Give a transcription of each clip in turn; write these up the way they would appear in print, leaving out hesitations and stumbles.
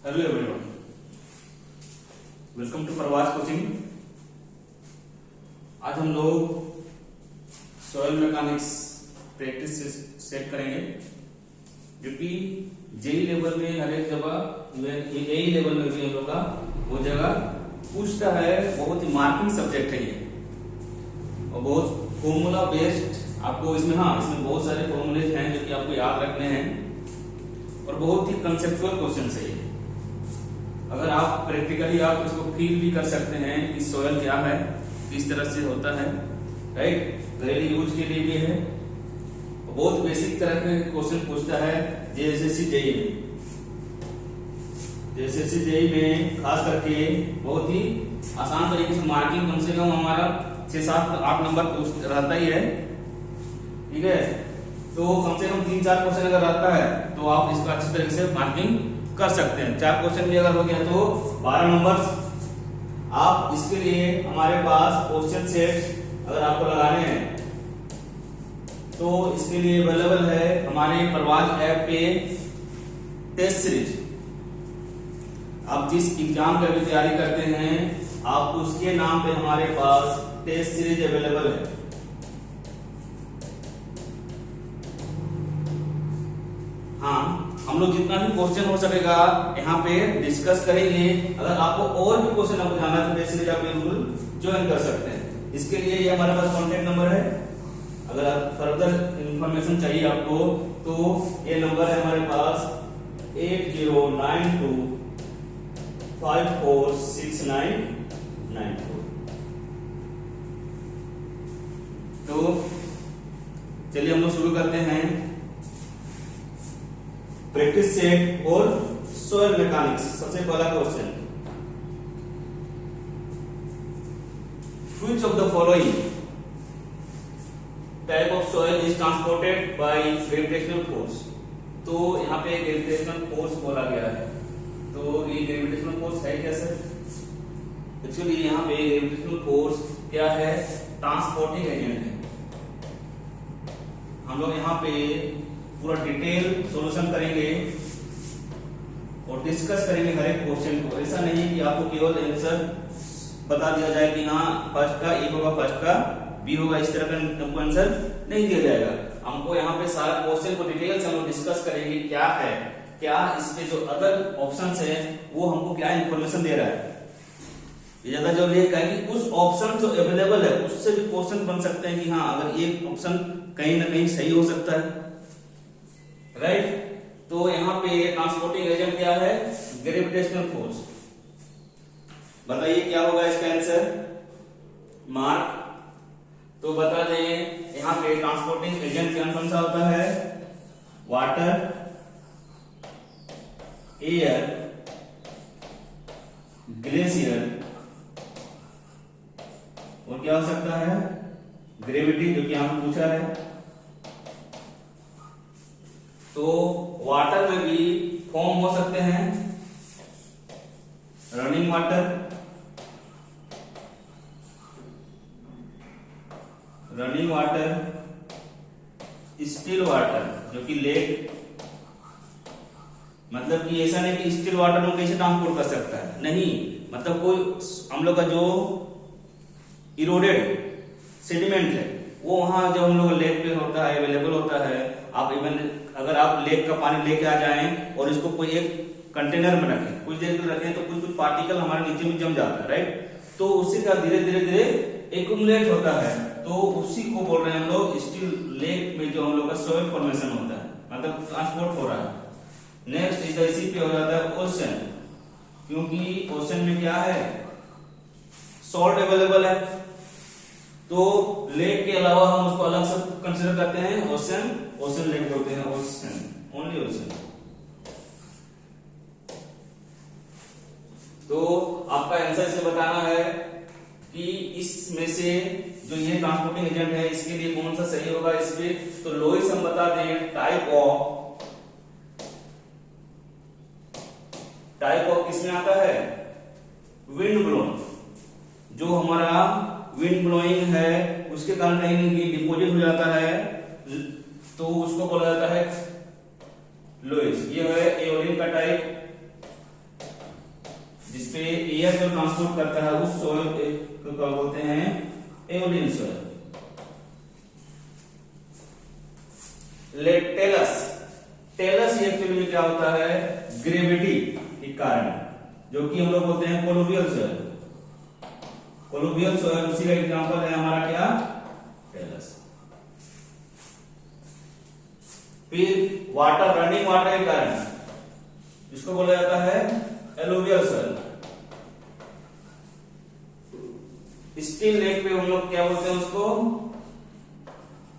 Hello everyone, welcome to प्रवास coaching. आज हम लोग सॉइल मैकेनिक्स प्रैक्टिस सेट करेंगे, जो कि जेई लेवल में हर एक जगह, जेई लेवल में भी हम लोग का वो जगह पूछता है। बहुत ही मार्किंग सब्जेक्ट है ये, और बहुत फॉर्मूला बेस्ड आपको इसमें इसमें बहुत सारे फॉर्मूले हैं जो कि आपको याद रखने हैं, और बहुत ही कंसेप्चुअल क्वेश्चन है ये। अगर आप प्रैक्टिकली आप इसको फील भी कर सकते हैं कि सॉइल क्या है, किस तरह से होता है, राइट। घरेलू यूज के लिए भी है, बहुत बेसिक तरह के क्वेश्चन पूछता है जेएसएससी जेई में। जेएसएससी जेई में खास करके बहुत ही आसान तरीके से मार्किंग कम से कम हमारा 6, 7, 8 नंबर रहता ही है, ठीक है। तो कम से कम 3-4 क्वेश्चन अगर रहता है तो आप इसका अच्छी तरीके से मार्किंग कर सकते हैं। 4 क्वेश्चन भी अगर हो गया तो 12 नंबर। आप इसके लिए हमारे पास क्वेश्चन सेट अगर आपको लगाने हैं तो इसके लिए अवेलेबल है हमारे प्रवास ऐप पे टेस्ट सीरीज। आप जिस एग्जाम की भी तैयारी करते हैं, आप उसके नाम पे हमारे पास टेस्ट सीरीज अवेलेबल है। हम लोग जितना भी क्वेश्चन हो सकेगा यहाँ पे डिस्कस करेंगे। अगर आपको और भी क्वेश्चन आपको जानना है तो टेस्ट सीरीज आप बिल्कुल ज्वाइन कर सकते हैं। इसके लिए ये हमारे पास कॉन्टेक्ट नंबर है। अगर आप फर्दर इंफॉर्मेशन चाहिए आपको तो ये नंबर है हमारे पास 8092546994। तो चलिए हम लोग शुरू करते हैं प्रैक्टिस सेट और सॉइल मैकेनिक्स। सबसे पहला question, which of the following type of soil is transported by gravitational force. तो यहाँ पे ग्रेविटेशनल फोर्स बोला गया है, तो ये ग्रेविटेशनल फोर्स है क्या सर? एक्चुअली यहाँ पे ग्रेविटेशनल फोर्स क्या है? ट्रांसपोर्टिंग एजेंट है। हम लोग यहाँ पे पूरा डिटेल सॉल्यूशन करेंगे और डिस्कस करेंगे हर एक क्वेश्चन को। ऐसा नहीं है कि आपको केवल आंसर बता दिया जाए कि फर्स्ट का ए होगा, फर्स्ट का बी होगा, इस तरह का हमको आंसर नहीं दिया जाएगा। हमको यहाँ पे सारा क्वेश्चन को डिटेल से हम डिस्कस करेंगे, क्या है, क्या इसमें जो अदर ऑप्शंस है वो हमको क्या इंफॉर्मेशन दे रहा है। ये ज्यादा जरूरी है कि उस ऑप्शन जो अवेलेबल है उससे भी क्वेश्चन बन सकते हैं कि अगर ये ऑप्शन कहीं ना कहीं सही हो सकता है, राइट। तो यहाँ पे ट्रांसपोर्टिंग एजेंट क्या है? Gravitational force. बताइए क्या होगा इसका आंसर? मार्क। तो बता दें यहाँ पे ट्रांसपोर्टिंग एजेंट कौन सा होता है? वाटर, एयर, ग्लेशियर, और क्या हो सकता है? ग्रेविटी, जो कि यहाँ पूछा है। तो वाटर में भी फॉर्म हो सकते हैं रनिंग वाटर, स्टिल वाटर, जो कि लेक। मतलब कि ऐसा नहीं कि स्टिल वाटर में कैसे ट्रांसपोर्ट कर सकता है, नहीं। मतलब कोई हम लोग का जो इरोडेड सेडिमेंट है वो वहां जब हम लोग लेक पे होता है, अवेलेबल होता है। आप इवन अगर आप लेक का पानी लेके आ जाएं और इसको कोई एक कंटेनर में रखें, कुछ देर रखें, तो कुछ पार्टिकल हमारे नीचे में जम जाता है, राइट। तो उससे क्या धीरे धीरे एक्यूमुलेट होता है, तो उसी को बोल रहे हैं हम लोग स्टिल लेक में जो हम लोग का सॉइल फॉर्मेशन होता है, मतलब ट्रांसपोर्ट हो रहा है। नेक्स्ट इसी पे हो जाता है ओशन, क्योंकि ओशन में क्या है? सॉल्ट अवेलेबल है। तो लेक के अलावा हम उसको अलग से कंसीडर करते हैं ओशन लेक बोलते हैं, ओशन, ओनली ओशन। तो आपका आंसर से बताना है कि इसमें से जो ये ट्रांसपोर्टिंग एजेंट है इसके लिए कौन सा सही होगा इसमें। तो लोइस हम बता दें टाइप ऑफ किसमें आता है? Wind blown. जो हमारा विंड ब्लोइंग है उसके कारण कहीं डिपोजिट हो जाता है, तो उसको बोला जाता है लोइस। ये है एओलिन का टाइप, जिसपे एयर जो ट्रांसपोर्ट करता है उस सोयल को क्या बोलते हैं, aeolian soil. Talus, talus actually में क्या होता है, ग्रेविटी के कारण, जो कि हम लोग बोलते हैं कोलोवियल सोयल। कोलोवियल सोयल उसी का एग्जांपल है हमारा क्या, टेलस। फिर वाटर, रनिंग वाटर के कारण, इसको बोला जाता है एलुवियल सोयल। स्टील लेक पे हम लोग क्या बोलते हैं उसको,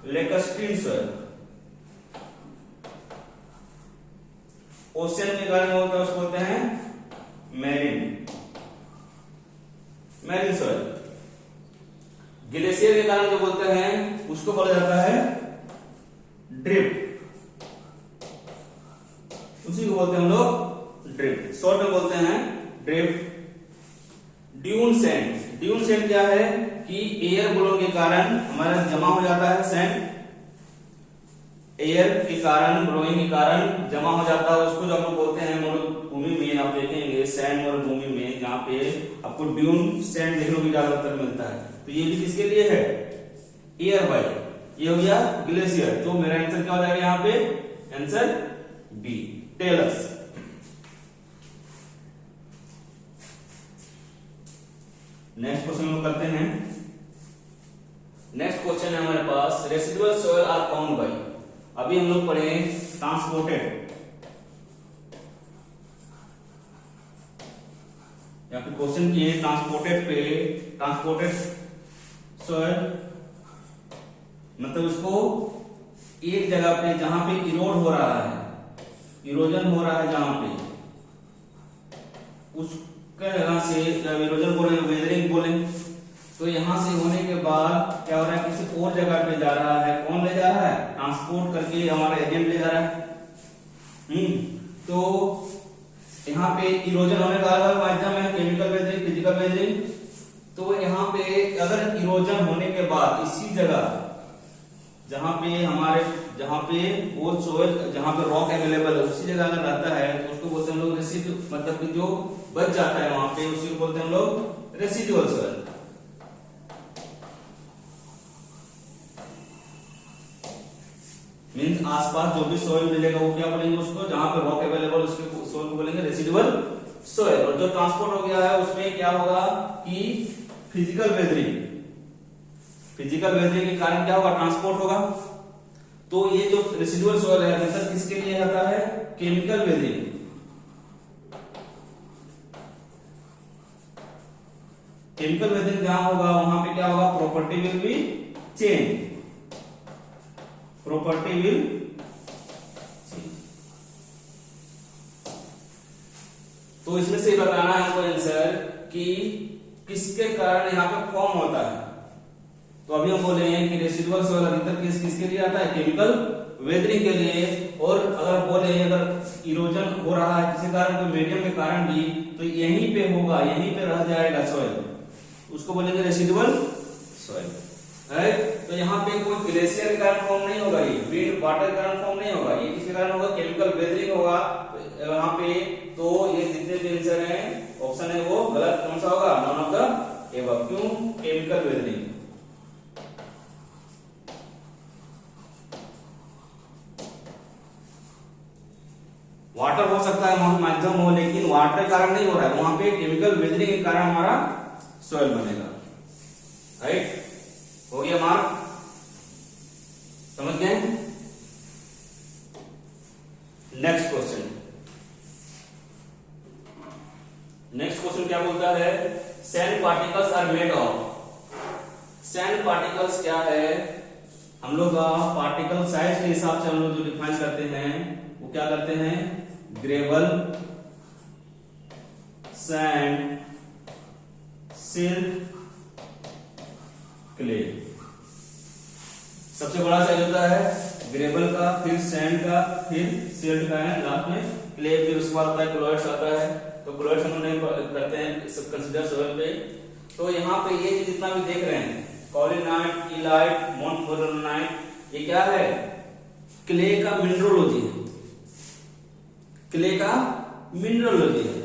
लेकस्ट्रीन सोयल। ओशियन के कारण होता है उसको बोलते हैं मैरीन, मैरीन सोयल। ग्लेशियर के कारण जो बोलते हैं उसको बोला जाता है ड्रिफ्ट, उसी को बोलते हैं हम लोग ड्रिफ्ट, शॉर्ट में बोलते हैं drift. Dune sand, dune sand क्या है कि एयर ब्लोन के कारण हमारा जमा हो जाता है सैंड, एयर के कारण, ब्लोइंग के कारण जमा हो जाता है, उसको जो हम लोग बोलते हैं मरुभूमि में, आप देखेंगे सैंड मरुभूमि में जहाँ पे आपको ड्यून सैंड देखने को ज्यादातर मिलता है। तो ये भी किसके लिए है, एयर बाई, ये हो गया ग्लेशियर। तो मेरा आंसर क्या हो जाएगा यहाँ पे, answer B, talus. Next question हम करते हैं। नेक्स्ट क्वेश्चन है हमारे पास, residual soil are found by, अभी हम लोग पढ़े ट्रांसपोर्टेड, यहाँ पे क्वेश्चन किए ट्रांसपोर्टेड पे, ट्रांसपोर्टेड सोयल मतलब उसको एक जगह पे जहां पे इरोड हो रहा है, इरोजन हो रहा है जहां पे, उसके जगह से, जब इरोजन बोले, वेदरिंग बोले, तो यहां से होने के बाद क्या हो रहा है, किसी और जगह पे जा रहा है, कौन ले जा रहा है, ट्रांसपोर्ट करके हमारा एजेंट ले जा रहा है। तो यहाँ पे इरोजन होने का अलग माध्यम है, केमिकल वेदरिंग, फिजिकल वेदरिंग। तो यहाँ पे अगर इरोजन होने के बाद इसी जगह जहां पे हमारे, जहां पे वो सोयल, जहां पे रॉक अवेलेबल है, उसी जगह अगर रहता है तो उसको बोलते हैं हम लोग रेसिड्यू, मतलब कि जो बच जाता है वहां पे, उसी को बोलते हैं हम लोग रेसिडुअल सोयल। मींस आसपास जो भी सोयल मिलेगा वो क्या बोलेंगे उसको, जहां पे रॉक अवेलेबल उसके सोयल को बोलेंगे रेसिडुअल सोयल। और जो ट्रांसपोर्ट हो गया है उसमें क्या होगा कि फिजिकल वेदरिंग, फिजिकल वेदरिंग के कारण क्या होगा, ट्रांसपोर्ट होगा। तो ये जो रेसिडुअल सोयल है मतलब किसके लिए आता है, केमिकल वेदरिंग। केमिकल वेदरिंग जहां होगा वहां पे क्या होगा, property will be change, property will change. तो इसमें से बताना है हमको आंसर कि किसके कारण यहाँ पे फॉर्म होता है। तो अभी हम बोले हैं कि रेसिडुअल सोयल अधिकतर किसके लिए आता है, केमिकल वेदरिंग के लिए। और अगर बोले अगर इरोजन हो रहा है किसी कारण, कोई मीडियम के कारण भी, तो यहीं पे होगा, यहीं पे रह जाएगा सोयल, उसको बोलेंगे रेसिडुअल सोयल है। तो यहाँ पे कोई ग्लेशियर के कारण फॉर्म नहीं होगा, ये विंड वाटर के कारण फॉर्म नहीं होगा, ये किसके कारण होगा, केमिकल वेदरिंग होगा यहाँ पे। तो ये जितने भी आंसर है ऑप्शन है वो गलत, कौन सा होगा, नॉन ऑफ द एबव। क्यों, केमिकल वेदरिंग। वाटर हो सकता है माध्यम हो, लेकिन वाटर के कारण नहीं हो रहा है, वहां पे केमिकल वेदरिंग के कारण हमारा सोयल बनेगा। राइट, हो गया मार्क, समझ गए। नेक्स्ट क्वेश्चन, नेक्स्ट क्वेश्चन क्या बोलता है, sand particles are made of. Sand particles क्या है, हम लोग पार्टिकल साइज के हिसाब से हम लोग जो डिफाइन करते हैं वो क्या करते हैं, ग्रेवल, सैंड, सिल्ट, क्ले। सबसे बड़ा साइज होता है ग्रेवल का, फिर सैंड का, फिर सिल्ट का है, लास्ट में क्ले, फिर उसके बाद आता है क्लोराइड्स आता है। तो क्लोराइड्स हम नहीं करते हैं सब कंसीडर सोयल पे। तो यहाँ पे ये जितना भी देख रहे हैं, कॉलिनाइट, इलाइट, मोनोफोलोनाइट, ये क्या है, क्ले का मिनरोलॉजी है, क्ले का मिनरोलॉजी है।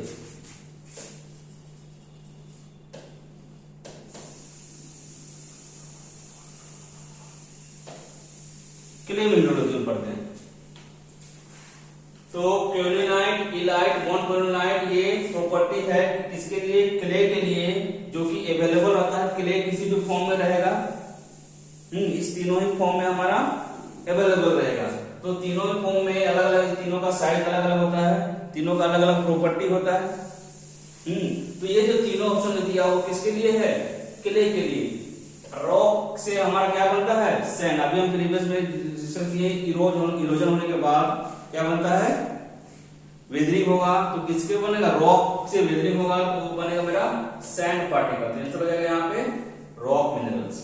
तो क्योलिनाइट, इलाइट, मोनोक्लोनाइट ये प्रॉपर्टी है किसके लिए, क्ले के लिए, जो कि अवेलेबल होता है। क्ले किसी भी फॉर्म में रहेगा, इस तीनों ही फॉर्म में हमारा अवेलेबल रहेगा। तो तीनों फॉर्म में अलग अलग, तीनों का साइज अलग अलग होता है, तीनों का अलग अलग प्रॉपर्टी होता है। तो ये जो तीनों ऑप्शन दिया वो किसके लिए है, क्ले के लिए। रॉक से हमारा क्या बनता है, सैंड। अभी हम प्रीवियस में डिस्कस किए, इरोजन होने के बाद क्या बनता है, वेदरिंग होगा। तो किसके बनेगा, रॉक से वेदरिंग होगा तो बनेगा मेरा सैंड पार्टिकल। तो आंसर हो जाएगा यहाँ पे rock minerals,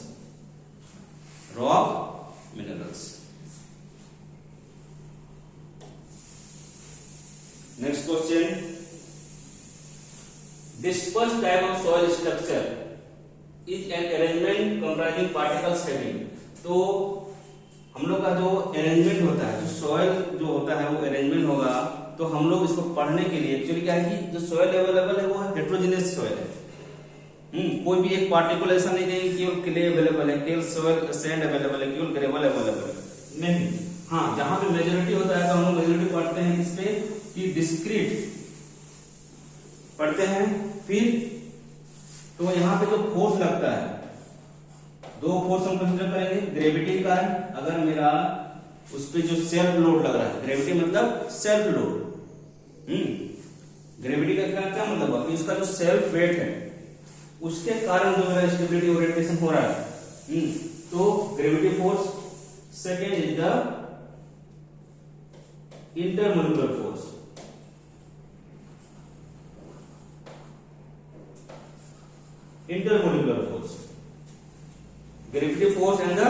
rock minerals. Next question, dispersed type of soil structure is an arrangement comprising particles having। तो हम लोग का जो अरेंजमेंट होता है, जो सॉइल जो होता है वो अरेंजमेंट होगा। तो हम लोग इसको पढ़ने के लिए एक्चुअली क्या है कि जो सॉइल अवेलेबल है वो हेट्रोजेनियस सॉइल है। कोई भी एक पार्टिकल ऐसा नहीं है कि केवल क्ले अवेलेबल है, केवल सॉइल सैंड अवेलेबल है, केवल ग्रेवल अवेलेबल है, नहीं। हाँ, जहां पे मेजोरिटी होता है तो हम लोग मेजोरिटी पढ़ते हैं इस पे कि डिस्क्रीट पढ़ते हैं। फिर तो यहाँ पे जो फोर्स लगता है, दो फोर्स हम कंसीडर करेंगे। ग्रेविटी का, अगर मेरा उस पे जो सेल्फ लोड लग रहा है, ग्रेविटी मतलब सेल्फ लोड। ग्रेविटी का क्या मतलब है कि इसका जो सेल्फ वेट है उसके कारण जो मेरा स्टेबिलिटी ओरिएंटेशन हो रहा है। तो gravity force. Second is the intermolecular force. Intermolecular force, gravity force and the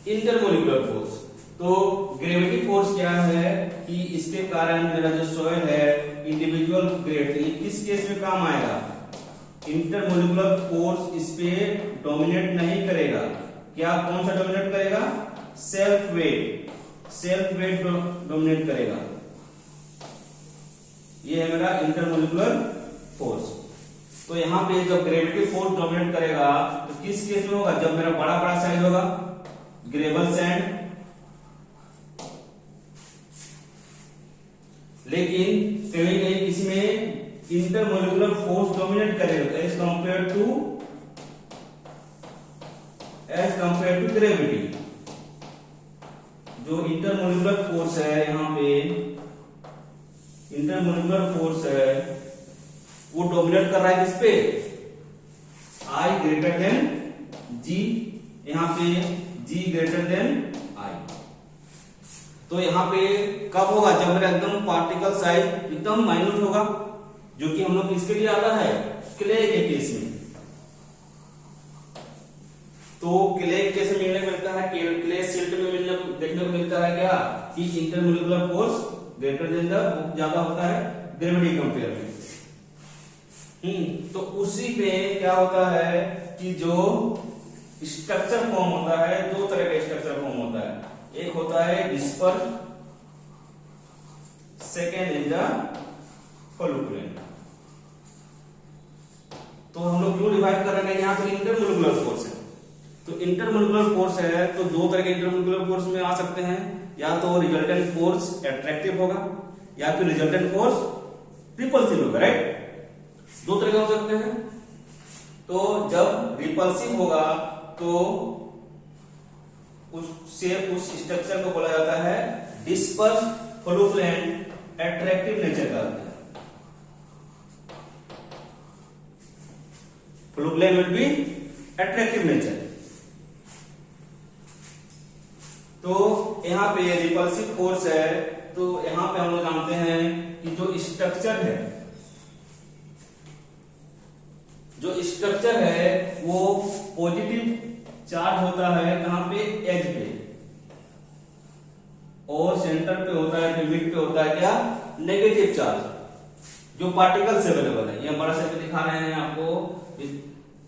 intermolecular force. तो ग्रेविटी फोर्स क्या है कि इसके कारण मेरा जो सॉइल है इंडिविजुअल ग्रेविटी किस केस में काम आएगा, इंटरमोलिकुलर फोर्स इस पे डोमिनेट नहीं करेगा। क्या, कौन सा डोमिनेट करेगा, self weight, self weight dominate करेगा। ये है मेरा इंटरमोलिकुलर फोर्स। तो यहाँ पे जब ग्रेविटी फोर्स डोमिनेट करेगा तो किस केस में होगा, जब मेरा बड़ा बड़ा साइज होगा, ग्रेवल सैंड। लेकिन कहीं कहीं इसमें इंटरमोलिकुलर फोर्स डोमिनेट करेगा एज कंपेयर टू ग्रेविटी। जो इंटरमोलिकुलर फोर्स है, यहाँ पे इंटरमोलिकुलर फोर्स है वो डोमिनेट कर रहा है किस पे, I ग्रेटर देन G। यहाँ पे G ग्रेटर देन I। तो यहाँ पे कब होगा, जब मेरा एकदम पार्टिकल साइज एकदम माइन्यूट होगा, जो कि हम लोग किसके लिए आता है, क्ले के केस में। तो क्ले के केस में मिलने को मिलता है, क्ले सिल्ट में मिलने देखने को मिलता है क्या कि intermolecular force greater than the ज्यादा होता है ग्रेविटी कंपेयर में। तो उसी पे क्या होता है कि जो स्ट्रक्चर फॉर्म होता है, दो तरह का स्ट्रक्चर फॉर्म होता है। एक होता है disperse, second is the flocculent. तो हम लोग क्यों डिवाइड कर रहे हैं, यहाँ पर इंटरमोलिकुलर फोर्स है। तो इंटरमोलिकुलर फोर्स है तो दो तरह के इंटरमोलिकुलर फोर्स में आ सकते हैं, या तो रिजल्टेंट फोर्स एट्रैक्टिव होगा या फिर रिजल्टेंट फोर्स रिपल्सिव होगा, राइट। दो तरह के हो सकते हैं। तो जब रिपल्सिव होगा तो उससे उस स्ट्रक्चर को बोला जाता है डिस्पर्स फ्लोकुलेंट, एट्रैक्टिव नेचर का होता है। Flocculent will be attractive nature. तो यहाँ पे रिपल्सिव फोर्स है, तो यहाँ पे हम लोग जानते हैं कि जो स्ट्रक्चर है, जो स्ट्रक्चर है वो पॉजिटिव चार्ज होता है कहां पे, एज पे, और सेंटर पे होता है, जो मिड पे होता है क्या, नेगेटिव चार्ज। जो पार्टिकल्स अवेलेबल है, ये बड़ा से दिखा रहे हैं आपको।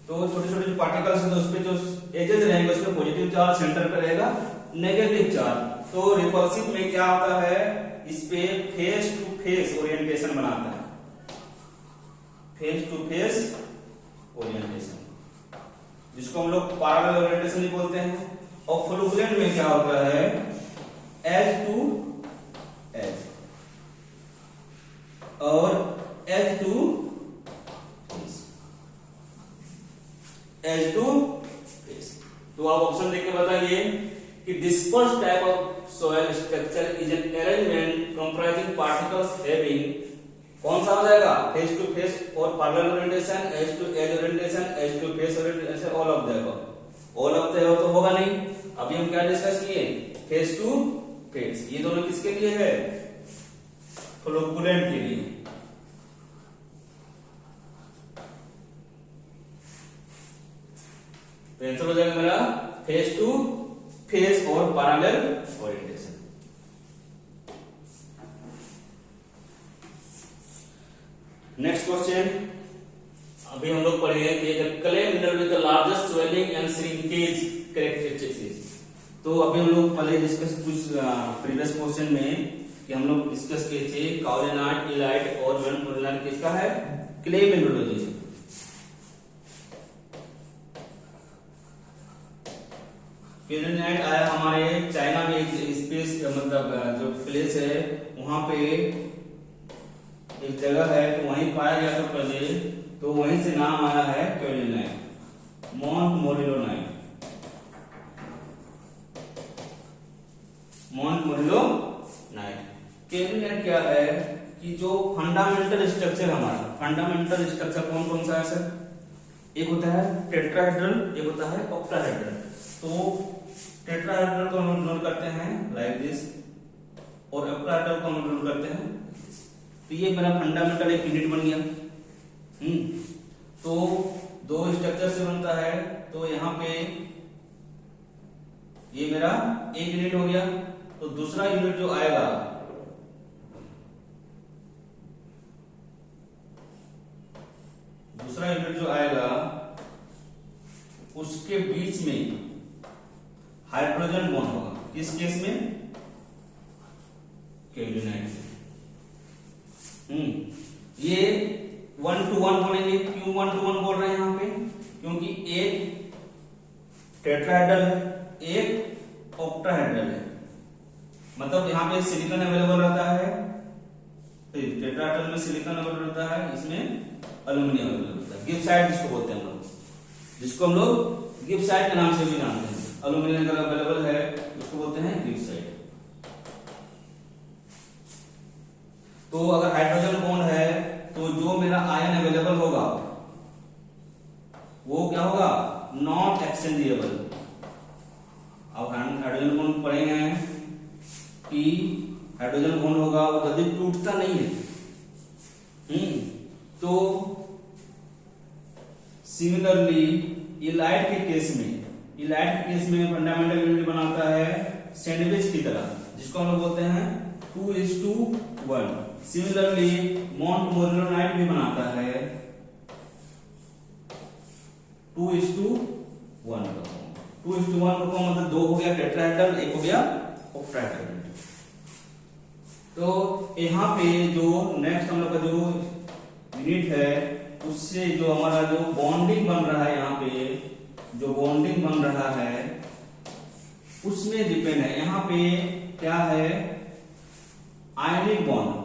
तो छोटे छोटे जो पार्टिकल्स है तो उस पे जो एजेस रहेंगे उसमें पॉजिटिव चार्ज, सेंटर पे रहेगा नेगेटिव चार्ज। तो रिपल्सिव में क्या होता है, इस पे फेस टू फेस ओरिएंटेशन बनाता है, फेस टू फेस ओरिएंटेशन, जिसको हम लोग पैरेलल ओरिएंटेशन भी बोलते हैं। और फ्लोकुलेंट में क्या होता है, एज टू एज, और एज टू फेस। तो आप ऑप्शन देख के बताइए कि disperse type of soil structure is an arrangement comprising particles having, कौन सा हो जाएगा, फेस टू फेस और parallel orientation, edge to edge orientation, edge to face orientation, all of the above. All of the above तो होगा नहीं। अभी हम क्या डिस्कस किए, फेस टू फेस। ये दोनों किसके लिए है, फ्लोकुलेंट के लिए। तो आंसर हो जाएगा मेरा फेस टू फेस और पैरेलल ओरिएंटेशन। नेक्स्ट क्वेश्चन अभी हम लोग पढ़ेंगे कि clay mineral with the largest swelling and shrinkage characteristics. तो अभी हम लोग पहले डिस्कस कुछ प्रीवियस क्वेश्चन में कि हम लोग डिस्कस किए थे काओलिनाइट, इलाइट और वेनपुलिनाइट किसका है, क्ले मिनरोलॉजी। क्लेनाइट आया हमारे चाइना में, एक स्पेस मतलब जो प्लेस है वहां पे एक जगह है, तो वहीं पाया गया था पहले, तो वहीं से नाम आया है क्लेनाइट, मोंटमोरिलोनाइट। मोंटमोरिलोनाइट क्लेनाइट क्या है कि जो फंडामेंटल स्ट्रक्चर हमारा, फंडामेंटल स्ट्रक्चर कौन कौन सा है सर, एक होता है टेट्राहेड्रल, एक होता है ऑक्टाहेड्रल। तो टेट्राहेड्रल को हम नोट करते हैं लाइक दिस और ऑक्टाहेड्रल को हम नोट करते हैं। तो ये मेरा फंडामेंटल एक यूनिट बन गया। तो दो स्ट्रक्चर से बनता है, तो यहाँ पे ये मेरा एक यूनिट हो गया। तो दूसरा यूनिट जो आएगा, दूसरा यूनिट जो आएगा उसके बीच में हाइड्रोजन बॉन्ड होगा। किस केस में, क्लेनाइट से। ये 1 to 1 बोलेंगे। क्यों 1 to 1 बोल रहे हैं यहाँ पे, क्योंकि एक टेट्राहेड्रल है, एक ऑक्टाहेड्रल है। मतलब यहाँ पे सिलिकॉन अवेलेबल रहता है, टेट्राहेड्रल में सिलिकॉन अवेलेबल रहता है, इसमें एल्यूमिनियम अवेलेबल रहता है। गिब्साइट जिसको बोलते हैं हम लोग, जिसको हम लोग गिब्साइट के नाम से भी जानते हैं। एल्यूमिनियम अगर अवेलेबल है उसको बोलते हैं गिब्साइट। तो अगर हाइड्रोजन बॉन्ड है तो जो मेरा आयन अवेलेबल होगा वो क्या होगा, नॉट एक्सचेंजेबल। अब हाइड्रोजन बॉन्ड पढ़ेंगे कि हाइड्रोजन बॉन्ड होगा वो जल्दी टूटता नहीं है। तो सिमिलरली इलाइट के केस में, इलाइट के केस में फंडामेंटल यूनिट बनाता है सैंडविच की तरह, जिसको हम लोग बोलते हैं 2:1। सिमिलरली मोंटमोरिलोनाइट भी बनाता है 2:1 का। 2:1 का मतलब 2 हो गया टेट्राहेड्रल, 1 हो गया ऑक्टाहेड्रल। तो यहाँ पे जो नेक्स्ट हम लोग का जो यूनिट है उससे जो हमारा जो बॉन्डिंग बन रहा है, यहाँ पे जो बॉन्डिंग बन रहा है उसमें डिपेंड है। यहाँ पे क्या है, आयनिक बॉन्ड।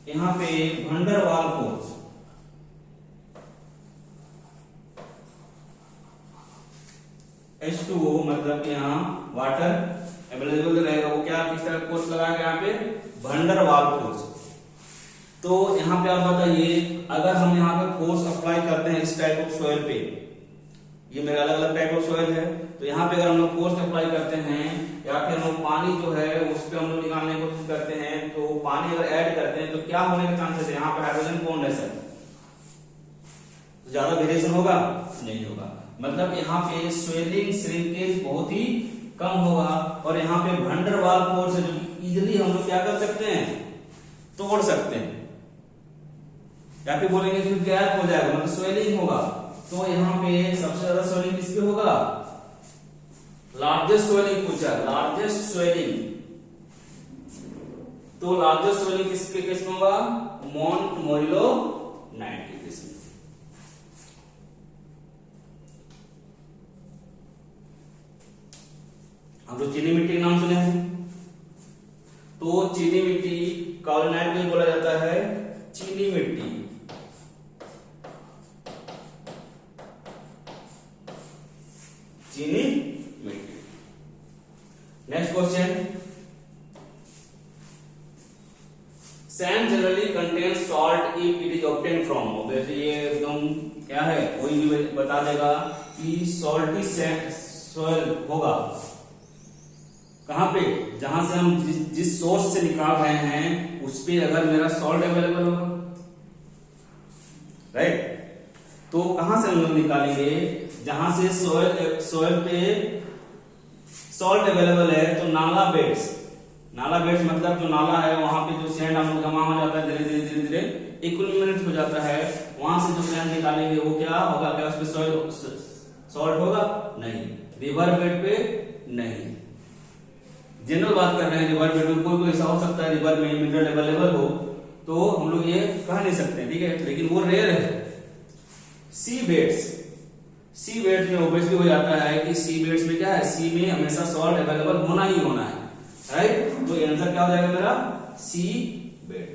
यहाँ पे वैन डर वाल फोर्स, H2O मतलब यहाँ वाटर अवेलेबल रहेगा, वो क्या किस तरह फोर्स लगाएगा, यहाँ पे वैन डर वाल फोर्स। तो यहाँ पे आप बताइए, अगर हम यहाँ पे फोर्स अप्लाई करते हैं इस टाइप ऑफ सॉइल पे, ये मेरा अलग अलग टाइप ऑफ सॉइल है, तो यहाँ पे अगर हम लोग फोर्स अप्लाई करते हैं या फिर हम लोग पानी जो है उस पे हम लोग निकालने की कोशिश करते हैं, तो पानी अगर ऐड करते हैं तो क्या होने के चांसेस है, यहाँ पे हाइड्रोजन बॉन्ड है सर, तो ज्यादा वेरिएशन होगा नहीं होगा। मतलब यहाँ पे स्वेलिंग श्रिंकेज बहुत ही कम होगा, और यहाँ पे वैन डर वाल फोर्स है जो इजीली हम लोग क्या कर सकते हैं, तोड़ सकते हैं, या फिर बोलेंगे कि गैप हो जाएगा, मतलब स्वेलिंग होगा। तो यहाँ पे सबसे ज्यादा स्वेलिंग किसके होगा, लार्जेस्ट स्वेलिंग पूछा, लार्जेस्ट स्वेलिंग। तो लार्जेस्ट स्वेलिंग किसके केस में होगा, मोंटमोरिलोनाइट के केस में। हम लोग चीनी मिट्टी के नाम सुने हैं, तो चीनी मिट्टी काओलिनाइट भी बोला जाता है, चीनी मिट्टी। चीनी मिट्टी। Next question, sand generally contains salt if it is obtain from. वैसे ये एकदम क्या है, कोई भी बता देगा कि सॉल्टी सॉइल होगा कहां पे, जहां से हम जिस सोर्स से निकाल रहे हैं उस पे अगर मेरा सॉल्ट अवेलेबल होगा, राइट। तो कहां से हम लोग निकालेंगे, जहां से सॉइल पे सॉल्ट अवेलेबल है। तो नाला बेड्स, नाला बेड्स मतलब जो नाला है वहां पे जो सैंड हम जमा हो जाता है, धीरे धीरे धीरे धीरे एक्यूमुलेट हो जाता है, वहां से जो सैंड निकालेंगे वो क्या होगा, क्या उस पे सॉल्ट होगा? नहीं। रिवर बेड पे नहीं। जनरल बात कर रहे हैं, रिवर बेड में कोई ऐसा हो सकता है रिवर में मिनरल अवेलेबल हो, तो हम लोग ये कह नहीं सकते, ठीक है, लेकिन वो रेयर है। सी बेड्स, सी बेड्स में ऑब्वियसली हो जाता है कि सी बेड्स में क्या है, सी में हमेशा सॉल्ट अवेलेबल होना ही होना है, राइट। तो आंसर क्या हो जाएगा मेरा, सी बेड।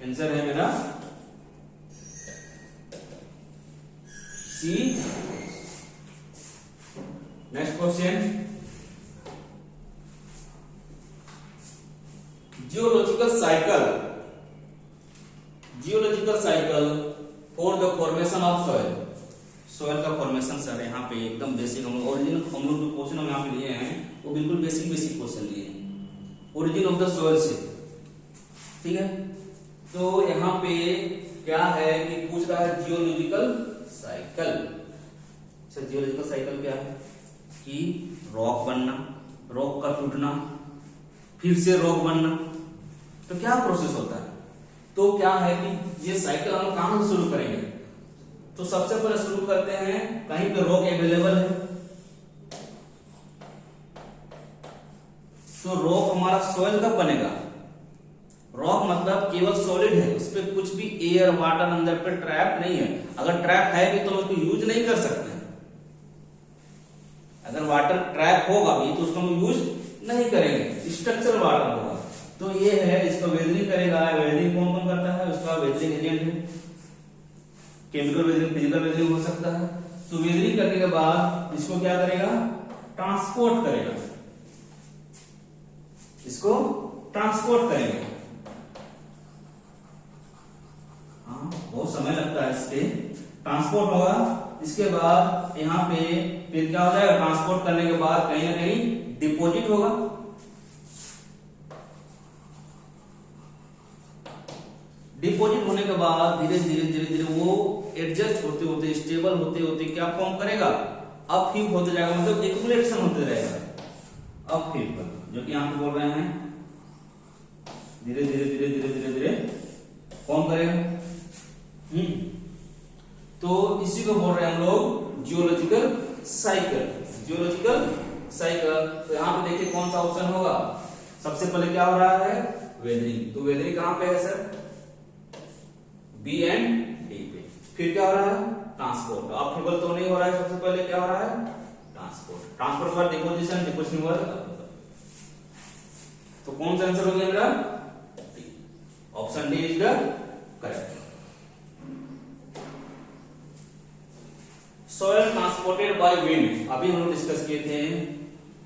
आंसर है मेरा C. Next question, geological cycle, geological cycle for the formation of soil. Soil का फॉर्मेशन सर यहाँ पे एकदम बेसिक, हम लोग ओरिजिन हम लोग जो क्वेश्चन हम यहाँ पे लिए हैं वो बिल्कुल बेसिक बेसिक क्वेश्चन लिए हैं, ओरिजिन ऑफ द सॉइल से, ठीक है। तो यहाँ पे क्या है कि पूछ रहा है geological cycle. Sir geological cycle क्या है कि रॉक बनना, रॉक का टूटना, फिर से रॉक बनना, तो क्या प्रोसेस होता है। तो क्या है कि ये साइकिल हम कहां से शुरू करेंगे, तो सबसे पहले शुरू करते हैं कहीं पे रॉक अवेलेबल है, तो रॉक हमारा सॉइल कब बनेगा, रॉक मतलब केवल सॉलिड है, उस पर कुछ भी एयर वाटर अंदर पे ट्रैप नहीं है। अगर ट्रैप है भी तो उसको यूज नहीं कर सकते, अगर वाटर ट्रैप होगा भी तो उसको हम यूज नहीं करेंगे, स्ट्रक्चरल वाटर होगा। तो ये है, इसको वेदरिंग करेगा। वेदरिंग कौन कौन करता है, उसका वेदरिंग एजेंट है, केमिकल वेदरिंग, फिजिकल वेदरिंग हो सकता है। तो वेदरिंग करने के बाद इसको क्या करेगा, ट्रांसपोर्ट करेगा, इसको ट्रांसपोर्ट करेंगे। हाँ, बहुत समय लगता है इसके, ट्रांसपोर्ट होगा। इसके बाद यहाँ पे फिर क्या हो जाएगा, ट्रांसपोर्ट करने के बाद कहीं ना कहीं डिपॉजिट होगा, डिपॉजिट होने के बाद धीरे धीरे धीरे धीरे वो एडजस्ट होते होते, स्टेबल होते होते क्या फॉर्म करेगा, अपहीव होते जाएगा, मतलब एक्यूमुलेशन होते रहेगा, अपहीव, जो कि यहाँ पे बोल रहे हैं धीरे धीरे धीरे धीरे धीरे धीरे कौन करेगा। तो इसी को बोल रहे हैं हम लोग जियोलॉजिकल साइकिल, जियोलॉजिकल साइकिल। तो यहाँ पे देखिए कौन सा ऑप्शन होगा, सबसे पहले क्या हो रहा है, वेदरिंग। तो वेदरिंग कहां पे है सर, बी एंड डी पे। फिर क्या हो रहा है, ट्रांसपोर्ट। अपहीवल तो नहीं हो रहा है, सबसे पहले क्या हो रहा है, ट्रांसपोर्ट। ट्रांसपोर्ट के बाद डिपोजिशन, डिपोजिशन के बाद, तो कौन सा आंसर हो गया मेरा, option D is the correct. Soil transported by wind, अभी हम लोग डिस्कस किए थे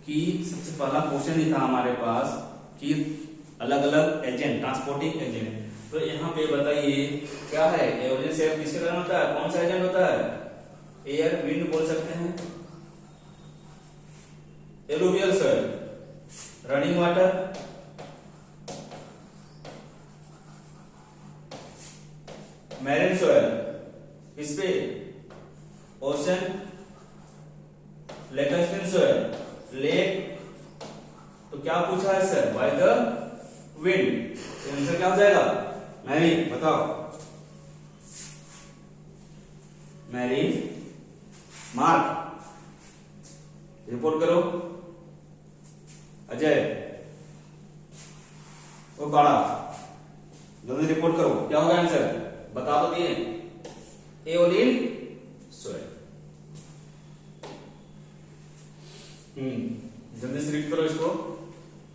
कि सबसे पहला क्वेश्चन ही था हमारे पास कि अलग अलग एजेंट, ट्रांसपोर्टिंग एजेंट। तो यहाँ पे बताइए क्या है, एवरेज शेप किसके कारण होता है, कौन सा एजेंट होता है, एयर, विंड बोल सकते हैं, alluvial soil, running water, marine soil, इस पे ओशन, लेटस्टिन सॉइल, लेक। तो क्या पूछा है sir, by the wind. Answer क्या हो जाएगा, मैरीन। बताओ, मैरीन। मार्क, रिपोर्ट करो। अजय, वो काड़ा, जल्दी रिपोर्ट करो, क्या होगा आंसर, बता तो दिए, एओलिन सॉइल। जल्दी से रीड करो इसको।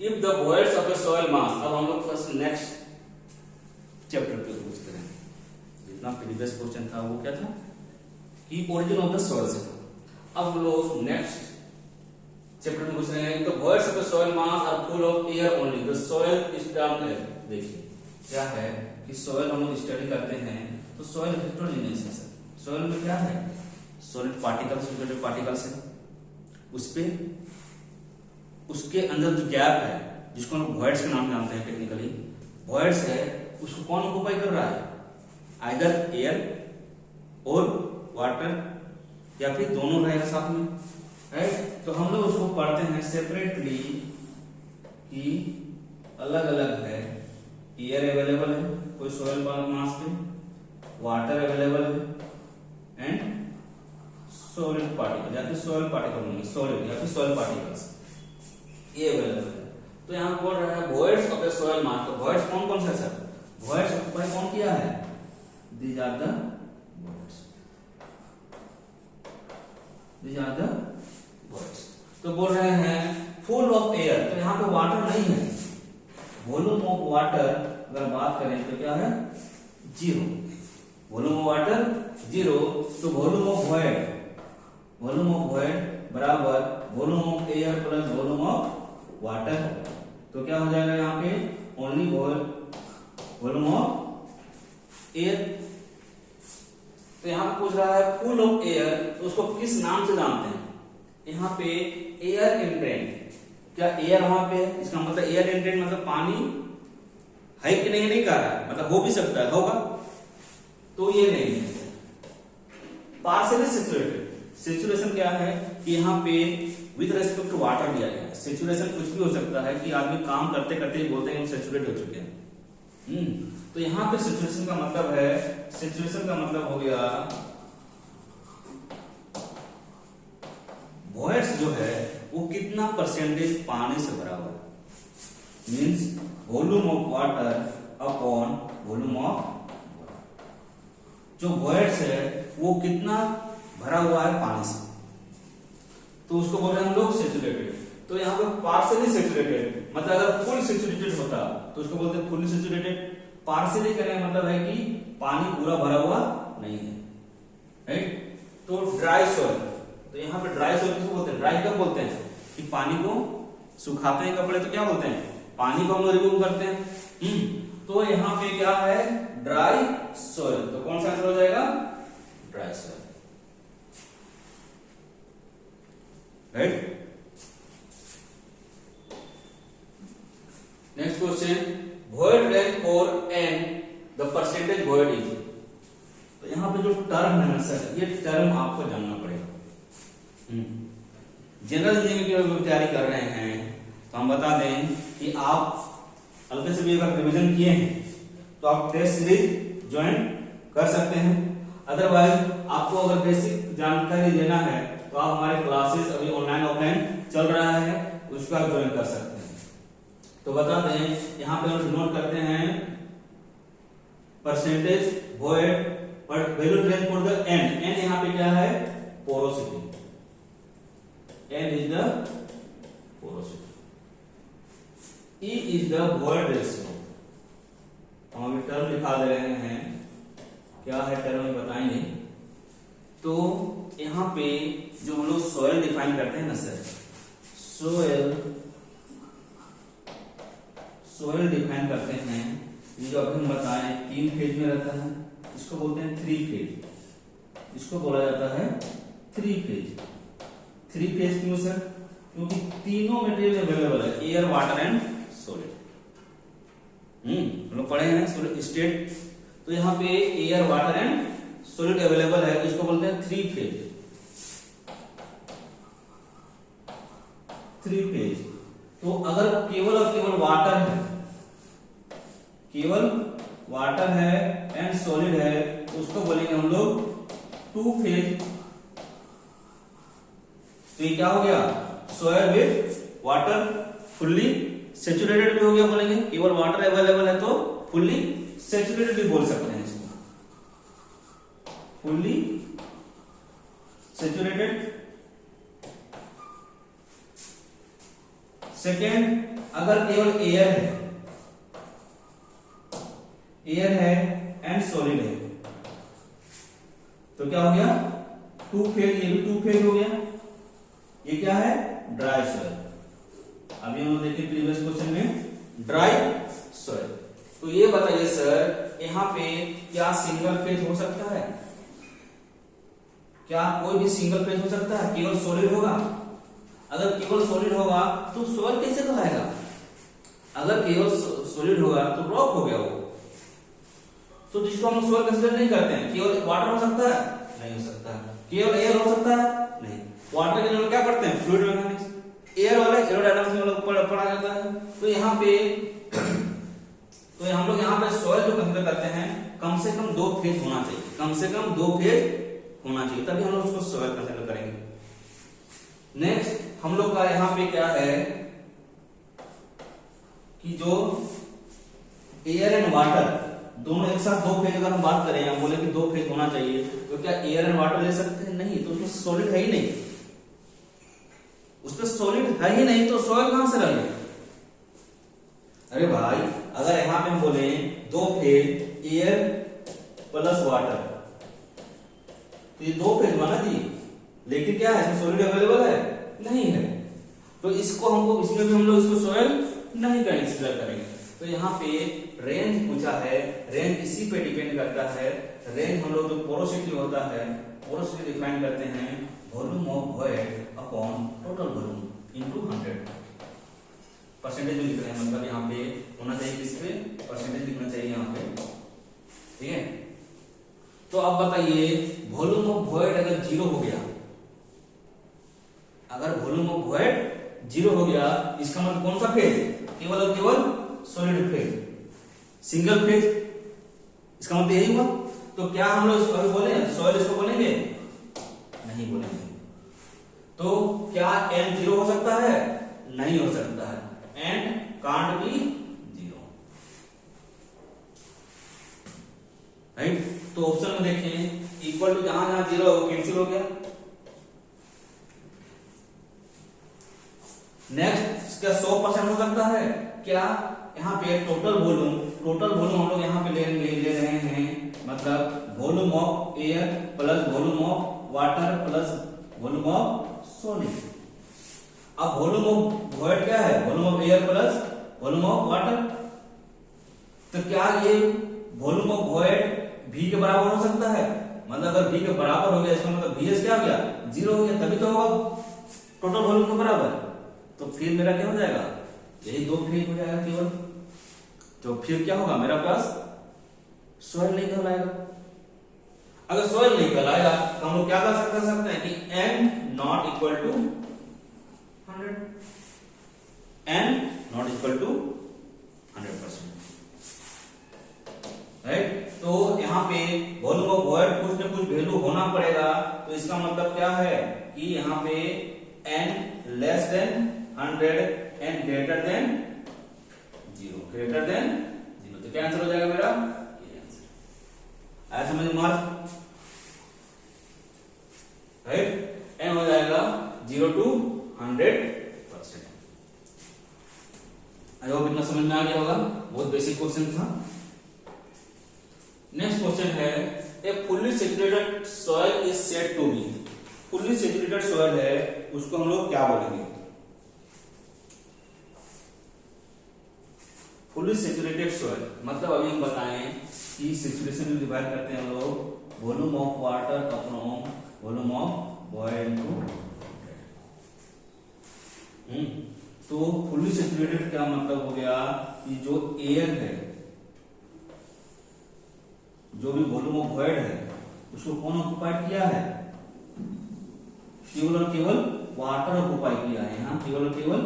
If the voids of a soil मास, अब हम लोग फर्स्ट नेक्स्ट चैप्टर पे पूछ रहे हैं। जितना प्रीवियस क्वेश्चन था वो क्या था कि ओरिजिन ऑफ द सॉइल से था। अब हम लोग नेक्स्ट चैप्टर में पूछ रहे हैं the voids of a soil mass are full of air only, the soil is termed air. देखिए क्या है कि सॉइल हम लोग स्टडी करते हैं तो सॉइल हेटेरोजेनियस है सर। सॉइल में क्या है, सॉलिड पार्टिकल्स, छोटे पार्टिकल्स है, उस पे उसके अंदर जो गैप है जिसको हम वॉइड्स के नाम जानते हैं टेक्निकली, वॉइड्स है, उसको कौन ऑक्युपाई कर रहा है, आइदर एयर और वाटर या फिर दोनों रहेगा साथ में, राइट। तो हम लोग उसको पढ़ते हैं सेपरेटली कि अलग अलग है, एयर अवेलेबल है कोई सॉइल मास पे, वाटर अवेलेबल है एंड सॉलिड पार्टिकल या फिर सॉइल पार्टिकल होंगे, सॉलिड या फिर सॉइल पार्टिकल्स ये अवेलेबल है। तो यहाँ बोल रहा है वॉइड्स ऑफ द सॉइल मास, तो वॉइड्स कौन कौन सा है सर, वॉइड्स ऑक्युपाई कौन किया है, these are the voids, these are the voids. तो बोल रहे हैं फुल ऑफ एयर, तो यहाँ पे वाटर नहीं है, वॉल्यूम ऑफ वाटर अगर बात करें तो क्या है, zero, volume of water zero, तो volume of void, volume of void बराबर volume of air plus volume of water. तो क्या हो जाएगा यहाँ पे, ओनली वॉल्यूम ऑफ एयर। तो यहाँ पे पूछ रहा है फुल ऑफ एयर, तो उसको किस नाम से जानते हैं, यहाँ पे एयर इंट्रेंट, क्या एयर वहां पे है, इसका मतलब एयर इंट्रेंट मतलब पानी है कि नहीं कह रहा है, मतलब हो भी सकता है, होगा, तो ये नहीं है। पार्शियली सैचुरेटेड, सैचुरेशन क्या है कि यहाँ पे विद रेस्पेक्ट टू वाटर दिया गया है। सैचुरेशन कुछ भी हो सकता है कि आदमी काम करते करते ही बोलते हैं हम सैचुरेट हो चुके हैं। तो यहाँ पे सैचुरेशन का मतलब है, सैचुरेशन का मतलब हो गया वॉइड्स जो है वो कितना परसेंटेज पानी से भरा हुआ है, means volume of water upon volume of, जो वॉइड्स है वो कितना भरा हुआ है पानी से, तो उसको बोल रहे हैं हम लोग सैचुरेटेड। तो यहाँ पे पार्शियली सैचुरेटेड मतलब अगर फुल सैचुरेटेड होता तो उसको बोलते हैं फुली सैचुरेटेड। पार्शियली कहने का मतलब है कि पानी पूरा भरा हुआ नहीं है, राइट। तो ड्राई सॉइल, तो यहाँ पे ड्राई सॉइल किसको बोलते हैं, ड्राई कब बोलते हैं कि पानी को सुखाते हैं कपड़े तो क्या बोलते हैं, पानी को हम लोग रिमूव करते हैं। तो यहाँ पे क्या है, ड्राई सॉइल, तो कौन सा आंसर हो जाएगा, dry soil, right. Next question, void range for n the percentage void is. तो यहाँ पे जो टर्म है ना सर, ये टर्म आपको जानना पड़ेगा। जनरल इंजीनियरिंग की तैयारी कर रहे हैं तो हम बता दें कि आप हल्के से भी अगर रिवीजन किए हैं तो आप टेस्ट सीरीज ज्वाइन कर सकते हैं। अदरवाइज आपको अगर बेसिक जानकारी लेना है तो आप हमारे क्लासेस अभी ऑनलाइन ऑफलाइन चल रहा है, उसको आप ज्वाइन कर सकते हैं। तो बता दें यहाँ पे हम नोट करते हैं परसेंटेज वॉइड और value range for the n, n यहाँ पे क्या है, porosity, n is the porosity, e is the void ratio. हम अभी टर्म लिखा दे रहे हैं, क्या है टर्म बताएंगे। तो यहाँ पे जो हम लोग सॉइल डिफाइन करते हैं ना सर, सॉइल डिफाइन करते हैं, ये जो अभी हम बताएं 3 फेज में रहता है, इसको बोलते हैं 3 फेज, इसको बोला जाता है 3 फेज। 3 फेज क्यों सर, क्योंकि तीनों मटेरियल अवेलेबल है, एयर वाटर एंड सॉलिड। हम लोग पढ़े हैं सॉलिड स्टेट, तो यहाँ पे air water and solid available है, इसको बोलते हैं 3 फेज। 3 फेज। तो अगर केवल और केवल वाटर है, केवल वाटर है एंड सॉलिड है, तो उसको बोलेंगे हम लोग 2 फेज। तो ये क्या हो गया, soil with water fully saturated भी हो गया बोलेंगे, केवल वाटर अवेलेबल है तो फुल्ली सैचुरेटेड भी बोल सकते हैं इसको, फुल्ली सैचुरेटेड सेकेंड, अगर केवल एयर है एंड सॉलिड है तो क्या हो गया, टू फेज, ये भी टू फेज हो गया, ये क्या है, ड्राई सॉइल। अभी हम लोग देखें प्रीवियस क्वेश्चन में ड्राई सॉइल। तो ये बताइए सर, यहाँ पे क्या सिंगल फेज हो सकता है, क्या कोई भी सिंगल फेज हो सकता है, केवल सॉलिड होगा? अगर केवल सॉलिड होगा तो सॉइल कैसे कहलाएगा? अगर केवल सॉलिड होगा तो रॉक हो गया वो, तो जिसको हम सॉइल कंसीडर नहीं करते हैं। केवल वाटर हो सकता है? नहीं हो सकता। केवल एयर हो सकता है? नहीं। वाटर के लिए क्या पढ़ते हैं, फ्लूइड मैकेनिक्स। एयर वाला एरोडायनामिक्स में लोग पढ़ा जाता है। तो यहाँ पे तो हम लोग यहाँ पे सॉइल जो कंसीडर करते हैं, कम से कम 2 फेज होना चाहिए, कम से कम 2 फेज होना चाहिए, तभी हम लोग उसको सॉइल कंसीडर करेंगे। नेक्स्ट हम लोग का यहाँ पे क्या है कि जो एयर एंड वाटर दोनों एक साथ 2 फेज, अगर हम बात करें, हम बोले कि 2 फेज होना चाहिए, तो क्या एयर एंड वाटर ले सकते हैं? नहीं, तो उसमें सॉलिड है ही नहीं, उसमें सॉलिड है ही नहीं, तो सॉइल कहां से रहे? अरे भाई, अगर यहां पे हम बोले 2 फेज एयर प्लस वाटर, तो ये 2 फेज बना जी, लेकिन क्या है, इसमें सॉलिड अवेलेबल है? नहीं है, तो इसको हमको, इसमें भी हम लोग इसको सॉइल नहीं कंसीडर करेंगे। तो यहाँ पे रेंज पूछा है, रेंज इसी पे डिपेंड करता है। रेंज हम लोग जो पोरोसिटी होता है, पोरोसिटी डिफाइन करते हैं volume of void upon total volume into 100। Percentage लिख रहे हैं, मतलब यहाँ पे होना चाहिए, किस पे परसेंटेज लिखना चाहिए यहाँ पे, ठीक है। तो अब बताइए, वॉल्यूम ऑफ वॉइड अगर 0 हो गया, अगर वॉल्यूम ऑफ वॉइड 0 हो गया, इसका मतलब कौन सा फेज? केवल और केवल सॉलिड फेज, सिंगल फेज, इसका मतलब यही हुआ। तो क्या हम लोग इसको अभी बोले सॉइल, इसको बोलेंगे? नहीं बोलेंगे। तो क्या n 0 हो सकता है? नहीं हो सकता है, n कांट बी 0, राइट। तो ऑप्शन में देखें, इक्वल टू जहां जहां 0 है वो कैंसिल हो गया। नेक्स्ट, इसका 100% हो सकता है क्या? यहाँ पे टोटल वॉल्यूम हम लोग यहाँ पे ले रहे हैं, मतलब volume of air plus volume of water plus volume of solid. अब वॉल्यूम ऑफ वॉइड क्या है? Volume of air plus volume of water. तो क्या ये वॉल्यूम ऑफ वॉइड v के बराबर हो सकता है? मतलब अगर v के बराबर हो गया, इसका मतलब vs क्या हो गया? 0 हो गया, तभी तो होगा टोटल वॉल्यूम के बराबर। तो फिर मेरा क्या हो जाएगा? यही 2 फेज हो जाएगा केवल। तो फिर क्या होगा, मेरा पास सॉइल नहीं कहलाएगा। अगर सॉइल नहीं कहलाएगा तो हम लोग क्या कर सकते हैं कि n not equal to 100, n not equal to 100%, right. तो यहाँ पे वॉल्यूम ऑफ वॉइड कुछ न कुछ वैल्यू होना पड़ेगा। तो इसका मतलब क्या है कि यहाँ पे n less than 100 and greater than 0, greater than 0। तो क्या आंसर हो जाएगा मेरा? ये आंसर आया समझ मार्क, राइट। n हो जाएगा 0 to 100%। आई होप इतना समझ में आ गया होगा, बहुत बेसिक क्वेश्चन था। नेक्स्ट क्वेश्चन है, a fully saturated soil is said to be. Fully saturated soil है, उसको हम लोग क्या बोलेंगे? फुल्ली सैचुरेटेड सॉइल मतलब अभी हम बताएं कि सैचुरेशन में डिवाइड करते हैं हम लोग volume of water upon volume of void too. तो फुल्ली सैचुरेटेड क्या मतलब हो गया कि जो एयर है, जो भी वॉल्यूम ऑफ वॉइड है, उसको कौन ऑक्युपाइड किया है? केवल और केवल वाटर ऑक्युपाई किया है। यहाँ केवल और केवल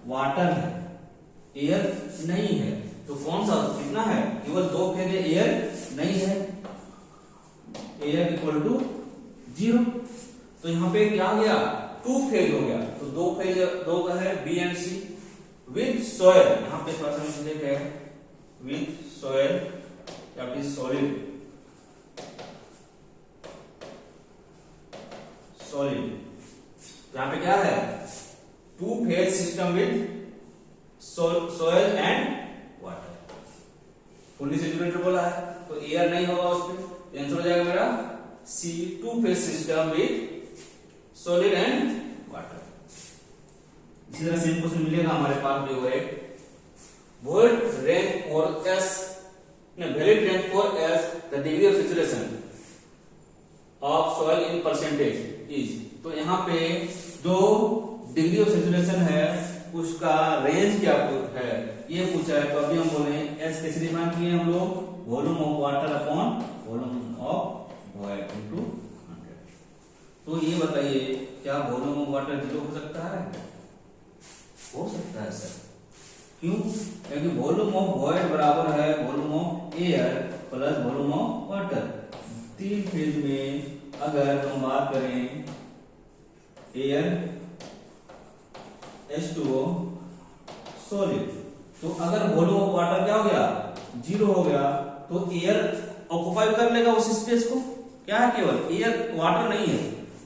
वाटर है, एयर नहीं है। तो कौन सा कितना है? केवल 2 फेज है, एयर नहीं है, एयर इक्वल टू 0। तो यहाँ पे क्या हो गया? 2 फेज हो गया। तो 2 फेज, 2 का है B and C with soil. यहाँ पे थोड़ा सा मिस्टेक है, विद सॉइल या फिर सॉलिड, सॉलिड। यहाँ पे क्या है? 2 phase system with soil and water. Fully saturated बोला है तो एयर नहीं होगा उसमें, आंसर हो जाएगा मेरा C, two phase system with solid and water. इसी तरह सेम क्वेश्चन मिलेगा हमारे पास भी वो एक valid rank for S, valid rank for S the degree of saturation of soil in percentage is. तो यहाँ पे जो डिग्री ऑफ सैचुरेशन है उसका रेंज क्या है ये पूछा है। तो अभी हम बोले एस कैसे डिफाइन किए हम लोग, volume of water upon volume of void into 100। तो ये बताइए क्या वॉल्यूम ऑफ वाटर 0 हो सकता है? हो सकता है सर, क्यों? क्योंकि वॉल्यूम ऑफ वॉइड बराबर है volume of air plus volume of water. तीन फेज में अगर हम बात करें एयर H2O सॉलिड, तो अगर वॉल्यूम ऑफ वाटर क्या हो गया 0 हो गया तो एयर ऑक्युपाई कर लेगा उस स्पेस को। क्या है? केवल एयर, वाटर नहीं है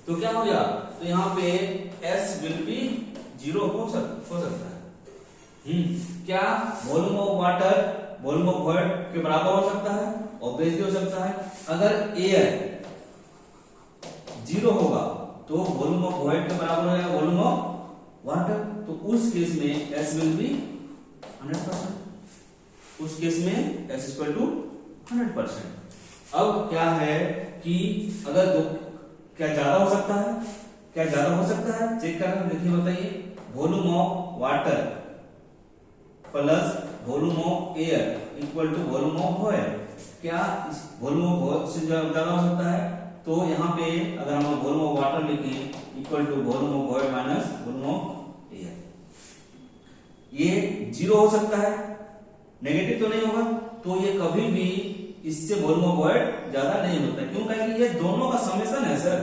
तो क्या हो गया, तो यहाँ पे S विल बी 0 हो सकता है। क्या volume of water volume of void के बराबर हो सकता है? ऑब्वियसली हो सकता है। अगर एयर 0 होगा तो वॉल्यूम ऑफ वॉइड के बराबर हो जाएगा वॉल्यूम ऑफ वाटर, तो उस केस में S विल बी 100%। उस केस में S इक्वल टू 100%। अब क्या है कि अगर क्या ज्यादा हो सकता है? क्या ज्यादा हो सकता है? चेक करना, देखिए बताइए, volume of water plus volume of air equal to volume of void. क्या वॉल्यूम ऑफ वॉइड से ज्यादा हो सकता है? तो यहाँ पे अगर हम वॉल्यूम ऑफ वाटर लिखें equal to volume of void minus volume of air, ये 0 हो सकता है, नेगेटिव तो नहीं होगा। तो ये कभी भी इससे वॉल्यूम ऑफ वॉइड ज्यादा नहीं होता। क्यों? कहेंगे ये दोनों का समेशन है सर,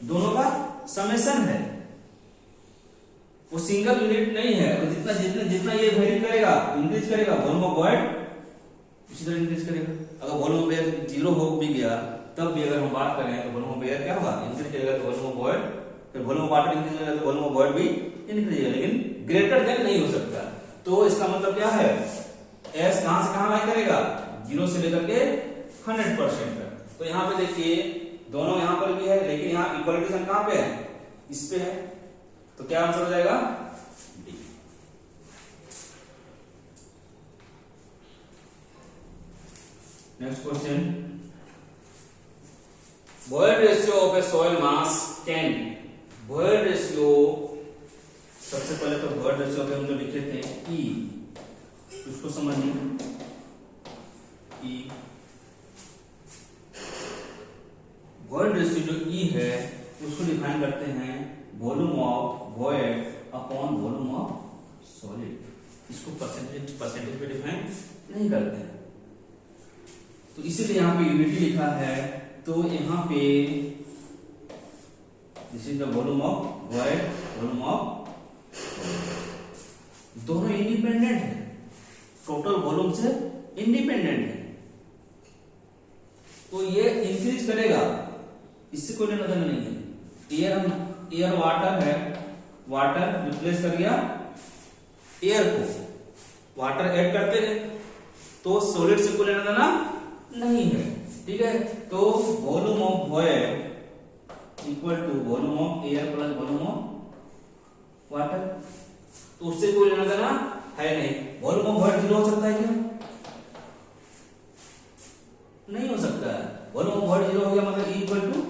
दोनों का समेशन है, वो सिंगल यूनिट नहीं है। तो जितना जितना जितना ये वेरी करेगा, इंक्रीज करेगा, वॉल्यूम ऑफ वॉइड इसी तरह इंक्रीज करेगा। अगर वॉल्यूम ऑफ एयर 0 हो भी गया तब भी अगर हम बात करें तो वॉल्यूम ऑफ एयर क्या होगा, इंक्रीज करेगा तो वॉल्यूम ऑफ वॉइड, फिर वॉल्यूम ऑफ वाटर इंक्रीज करेगा तो वॉल्यूम ऑफ वॉइड भी इंक्रीज करेगा, लेकिन ग्रेटर देन नहीं हो सकता। तो इसका मतलब क्या है, एस कहां से कहां लाई करेगा, 0 से लेकर के 100% तक। तो यहाँ पे देखिए दोनों यहाँ पर भी है, लेकिन यहाँ इक्वालिटी कहां पे है, इस पे है। तो क्या आंसर हो जाएगा D. Next question, void ratio of a soil mass 10। Void ratio, सबसे पहले तो वॉइड रेशियो पे हम जो लिखे थे E, उसको समझिए। E वॉइड रेशियो जो E है उसको डिफाइन करते हैं volume of void upon volume of solid. इसको परसेंटेज पे डिफाइन नहीं करते हैं, तो इसीलिए यहाँ पे यूनिटी लिखा है। तो यहाँ पे this is the volume of void, volume of solid. दोनों इंडिपेंडेंट है, टोटल वॉल्यूम से इंडिपेंडेंट है। तो ये इंक्रीज करेगा, इससे कोई लेना देना नहीं है। एयर वाटर है, वाटर रिप्लेस कर गया एयर को, वाटर ऐड करते गए तो सॉलिड से कोई लेना देना नहीं है, ठीक है। तो volume of void equal to volume of air plus volume of water, तो उससे कोई लेना देना है नहीं। वॉल्यूम ऑफ वॉइड 0 हो सकता है क्या? नहीं हो सकता है। वॉल्यूम ऑफ वॉइड 0 हो गया मतलब E इक्वल टू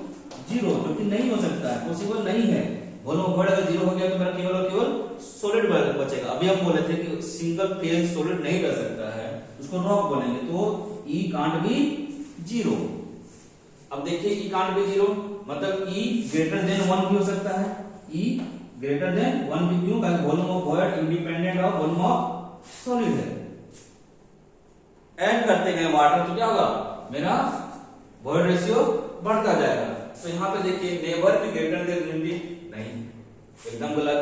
0, जो कि नहीं हो सकता है, पॉसिबल नहीं है। वॉल्यूम ऑफ वॉइड अगर 0 हो गया तो मेरा केवल और केवल सॉलिड बचेगा। अभी हम बोले थे कि सिंगल फेज सॉलिड नहीं रह सकता है, उसको रॉक बोलेंगे। तो E कांट बी 0। अब देखिए E कांट बी 0 मतलब E ग्रेटर देन 1 भी हो सकता है। E ग्रेटर देन 1 भी क्यों? क्योंकि volume of void independent of volume of solid है। ऐड करते गए वाटर तो क्या होगा, मेरा वॉइड रेशियो बढ़ता जाएगा। तो यहाँ पे देखिए नेवर भी ग्रेटर देन नहीं, एकदम गलत।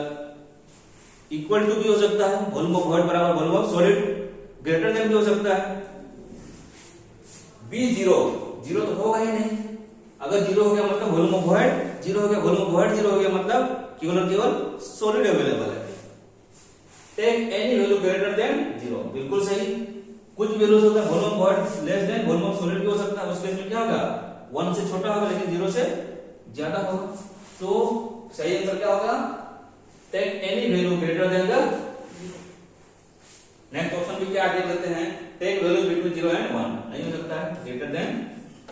इक्वल टू भी हो सकता है, वॉल्यूम ऑफ वॉइड बराबर volume of solid, greater than भी हो सकता है। बी 0 तो होगा ही नहीं। अगर 0 हो गया मतलब वॉल्यूम ऑफ वॉइड 0 हो गया, वॉल्यूम ऑफ वॉइड 0 हो गया मतलब केवल और केवल सॉलिड अवेलेबल है। Take any value greater than 0, बिल्कुल सही। कुछ वैल्यूज होता है volume of void less than volume of solid भी हो सकता है, उस केस में क्या होगा 1 से छोटा होगा लेकिन 0 से ज्यादा होगा। तो सही आंसर क्या होगा take any value greater than the. Next option भी क्या देख लेते हैं, टेक वैल्यू बिटवीन 0 एंड 1, नहीं हो सकता है, ग्रेटर देन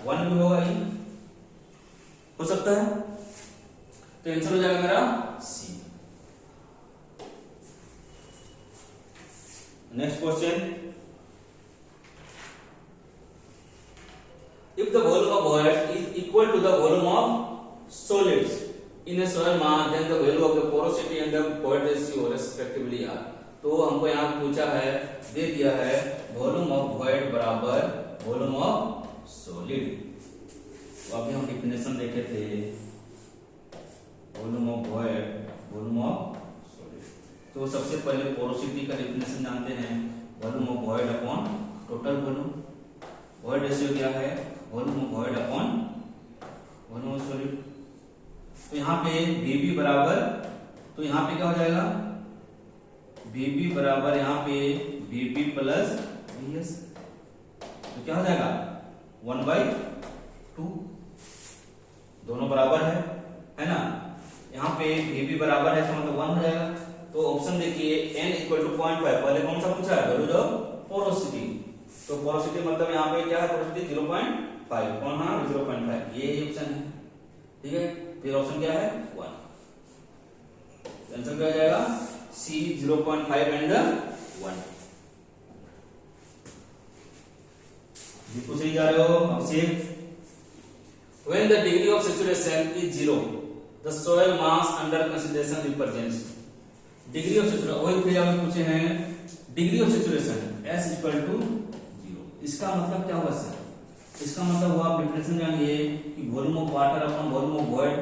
1 भी होगा ही, हो सकता है। तो आंसर हो जाएगा मेरा C. Next question, if the volume of void is equal to the volume of solids in a soil mass, then the value of the porosity and the void ratio respectively are। तो हमको यहाँ पूछा है, दे दिया है volume of void बराबर volume of solid. तो अभी हम डिफिनेशन देखे थे, volume of void volume of solid. तो सबसे पहले पोरोसिटी का डिफिनेशन जानते हैं, volume of void upon total volume. Void ratio क्या है, volume of void upon volume of solid. तो यहाँ पे Vb बराबर, तो यहाँ पे क्या हो जाएगा Vb बराबर यहाँ पे Vb प्लस Vs, तो क्या हो जाएगा 1/2, दोनों बराबर है ना। यहाँ पे Vb बराबर है, इसका मतलब 1 हो जाएगा। तो ऑप्शन देखिए n इक्वल टू 0.5, पहले कौन सा पूछा है वैल्यू ऑफ पोरोसिटी। तो पोरोसिटी मतलब यहाँ पे क्या है, पोरोसिटी 0.5, कौन है 0.5, ये ऑप्शन है, ठीक है। फिर ऑप्शन क्या है 1, आंसर क्या हो जाएगा सी 0.5 एंड 1। बिल्कुल सही जा रहे हो। अब से when the degree of saturation is 0, the soil mass under consideration represents degree of saturation। वही फिर हमें पूछे हैं degree of saturation S equal to 0। इसका मतलब क्या हुआ सर, इसका मतलब हुआ आप डिफिनेशन जानिए कि volume of water upon volume of void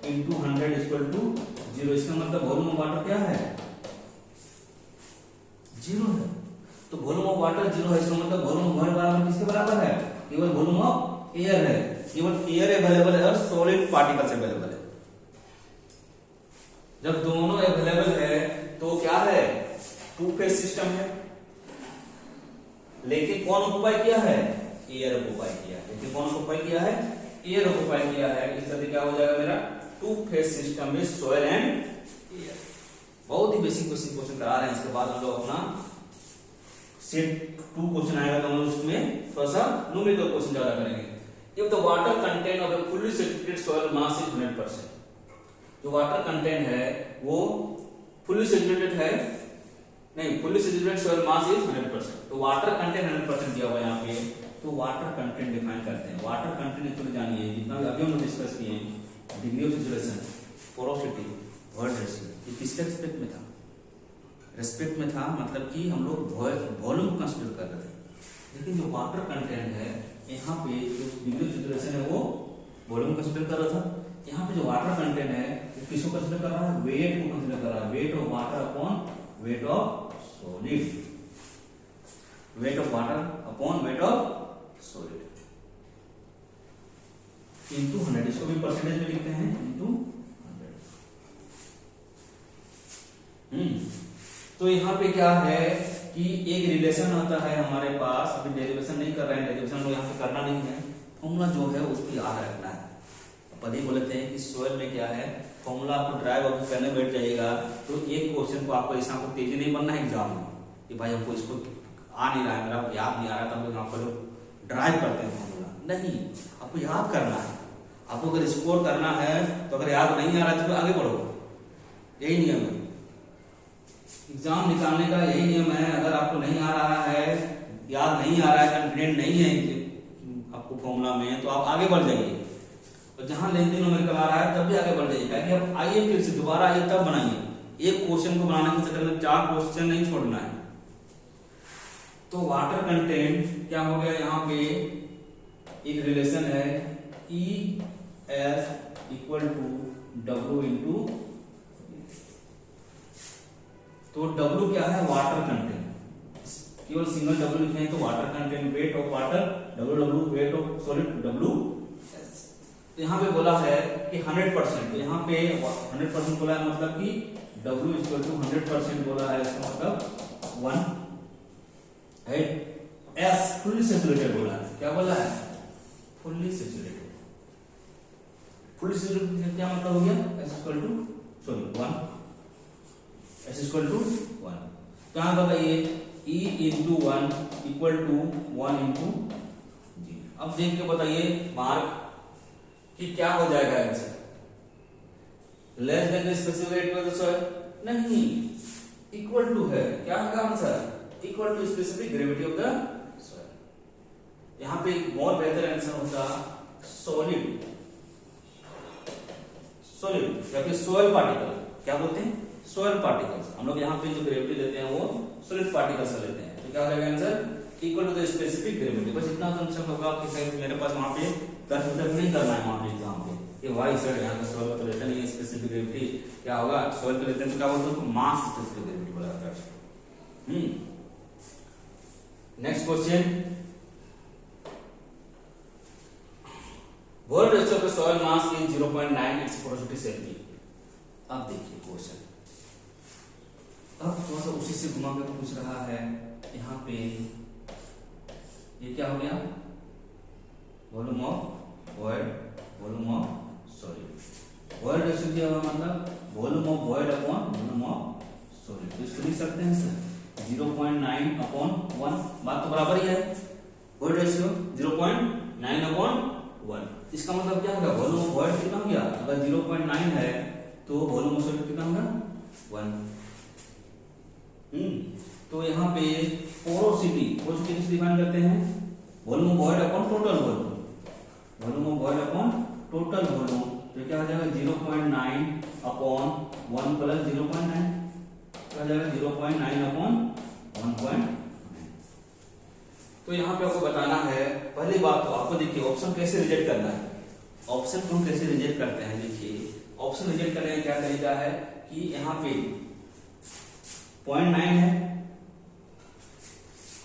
into 100 equal to 0। इसका मतलब वॉल्यूम ऑफ वाटर क्या है 0 है। तो वॉल्यूम ऑफ वाटर 0 है, इसका मतलब वॉल्यूम ऑफ वॉइड बराबर किसके बराबर है, केवल वॉल्यूम ऑफ एयर है, केवल एयर अवेलेबल है और सॉलिड पार्टिकल्स अवेलेबल है। जब दोनों अवेलेबल है तो क्या है टू फेज सिस्टम है, लेकिन कौन ऑक्युपाई किया है एयर ऑक्युपाई किया है, लेकिन कौन ऑक्युपाई किया है एयर ऑक्युपाई किया है। इस तरह क्या हो जाएगा मेरा टू फेज सिस्टम में सॉइल एंड एयर। बहुत ही बेसिक क्वेश्चन करा रहे हैं, इसके बाद हम लोग अपना सेट 2 क्वेश्चन आएगा तो हम लोग उसमें थोड़ा सा न्यूमेरिकल क्वेश्चन ज्यादा करेंगे। If the water content of A fully saturated soil mass is 100%, जो वाटर कंटेंट है वो फुल्ली सैचुरेटेड है, नहीं fully saturated soil mass is 100%। तो वाटर कंटेंट 100% दिया हुआ है यहाँ पे। तो वाटर कंटेंट डिफाइन करते हैं। वाटर कंटेंट एक्चुअली जानिए, जितना भी अभी हम डिस्कस किए, degree of saturation, porosity, void ratio, ये किसके रेस्पेक्ट में था, रेस्पेक्ट में था, मतलब कि हम लोग वॉल्यूम को कंसीडर कर रहे थे। लेकिन जो वाटर कंटेंट है यहाँ पे, जो डिग्री ऑफ सैचुरेशन है वो वॉल्यूम कंसीडर कर रहा था। यहाँ पे जो वाटर कंटेंट है वो किसको कंसीडर कर रहा है, वेट को कंसीडर कर रहा है, wait of water upon weight of solid, wait of water upon weight of solid into 100। इसको भी परसेंटेज में लिखते हैं इनटू 100। तो यहाँ पे क्या है कि एक रिलेशन आता है हमारे पास, अभी डेरिवेशन नहीं कर रहे हैं, डेरिवेशन को यहाँ पे करना नहीं है, फॉर्मूला जो है उसको याद रखना है। पहले बोलते हैं कि सॉइल में क्या है फॉर्मूला, आपको ड्राइव अभी करने बैठ जाइएगा तो एक क्वेश्चन को आपको ऐसा आपको तेजी नहीं बनना है एग्जाम में कि भाई हमको इसको आ नहीं रहा है, मेरा याद नहीं आ रहा, तब यहाँ पर ड्राइव करते हैं फॉर्मूला। नहीं, आपको याद करना है। आपको अगर स्कोर करना है तो अगर याद नहीं आ रहा है तो आगे बढ़ो, यही नियम है एग्जाम निकालने का, यही नियम है। अगर आपको नहीं आ रहा है, याद नहीं आ रहा है, कॉन्फिडेंट नहीं है आपको फॉर्मूला में, तो आप आगे बढ़ जाइए। और जहां लेनदेन न्यूमेरिकल आ रहा है तब भी आगे बढ़ जाइए, ताकि आप आइए फिर से दोबारा आइए तब बनाइए। एक क्वेश्चन को बनाने के चक्कर में 4 क्वेश्चन नहीं छोड़ना है। तो वाटर कंटेंट क्या हो गया, यहाँ पे एक रिलेशन है ES equal to W into, तो W क्या है वाटर कंटेंट, केवल सिंगल W लिखे हैं तो water content, weight of water W, weight of solid W। तो यहाँ पे बोला है कि 100%, तो यहाँ पे 100% बोला है मतलब कि W इक्वल टू 100% बोला है, इसका मतलब 1 है। S फुल्ली सैचुरेटेड बोला है, क्या बोला है? Fully saturated. फुल्ली सैचुरेटेड क्या मतलब हो गया? S equal to 1, S equal to 1। तो यहाँ बताइए E into 1 equal to 1 into G। अब देख के बताइए मार्क कि क्या हो जाएगा answer. Less than the specific gravity of the soil नहीं, इक्वल टू है, क्या होगा answer? Equal to specific gravity of the soil. यहां पे मोर बेहतर आंसर होता सॉलिड, सॉलिड या फिर सॉइल पार्टिकल। क्या बोलते हैं? Soil particles. हम लोग यहाँ पे जो ग्रेविटी लेते हैं वो सॉलिड पार्टिकल्स से लेते हैं। तो क्या हो जाएगा answer? Equal to the specific gravity. बस इतना कंसेप्ट होगा कि शायद मेरे पास वहां पे तर्क नहीं करना है वहां पे एग्जाम पे कि वाई सर यहाँ पे सॉइल का तो लेते नहीं है स्पेसिफिक ग्रेविटी, क्या होगा? सॉइल का लेते हैं तो क्या बोलते हैं? मास स्पेसिफिक ग्रेविटी बोला जाता है। Next question, world ratio of soil mass is 0.9 it's porosity selfie. अब देखिए क्वेश्चन, अब थोड़ा सा उसी से घुमा कर पूछ रहा है। यहाँ पे ये क्या हो गया? Volume of void, volume of solid. Void ratio क्या होगा? मतलब volume of void upon volume of solid. तो इसको लिख सकते हैं सर 0.9 अपॉन 1। बात तो बराबर ही है। Void ratio 0.9 upon 1। इसका मतलब क्या होगा? वॉल्यूम ऑफ वॉइड कितना हो गया? अगर 0.9 है तो वॉल्यूम ऑफ सॉलिड कितना होगा? 1। तो यहाँ पे पोरोसिटी, पोरोसिटी किसे डिफाइन करते हैं? Volume of void upon total volume, volume of void upon total volume. तो क्या हो जाएगा? 0.9 अपॉन 1 प्लस 0.9, क्या हो जाएगा? 0.9 अपॉन 1.9। तो यहाँ पे आपको बताना है पहली बात तो आपको देखिए ऑप्शन कैसे रिजेक्ट करना है। ऑप्शन को कैसे रिजेक्ट करते हैं? देखिए ऑप्शन रिजेक्ट करने का क्या तरीका है कि यहाँ पे 0.9 है,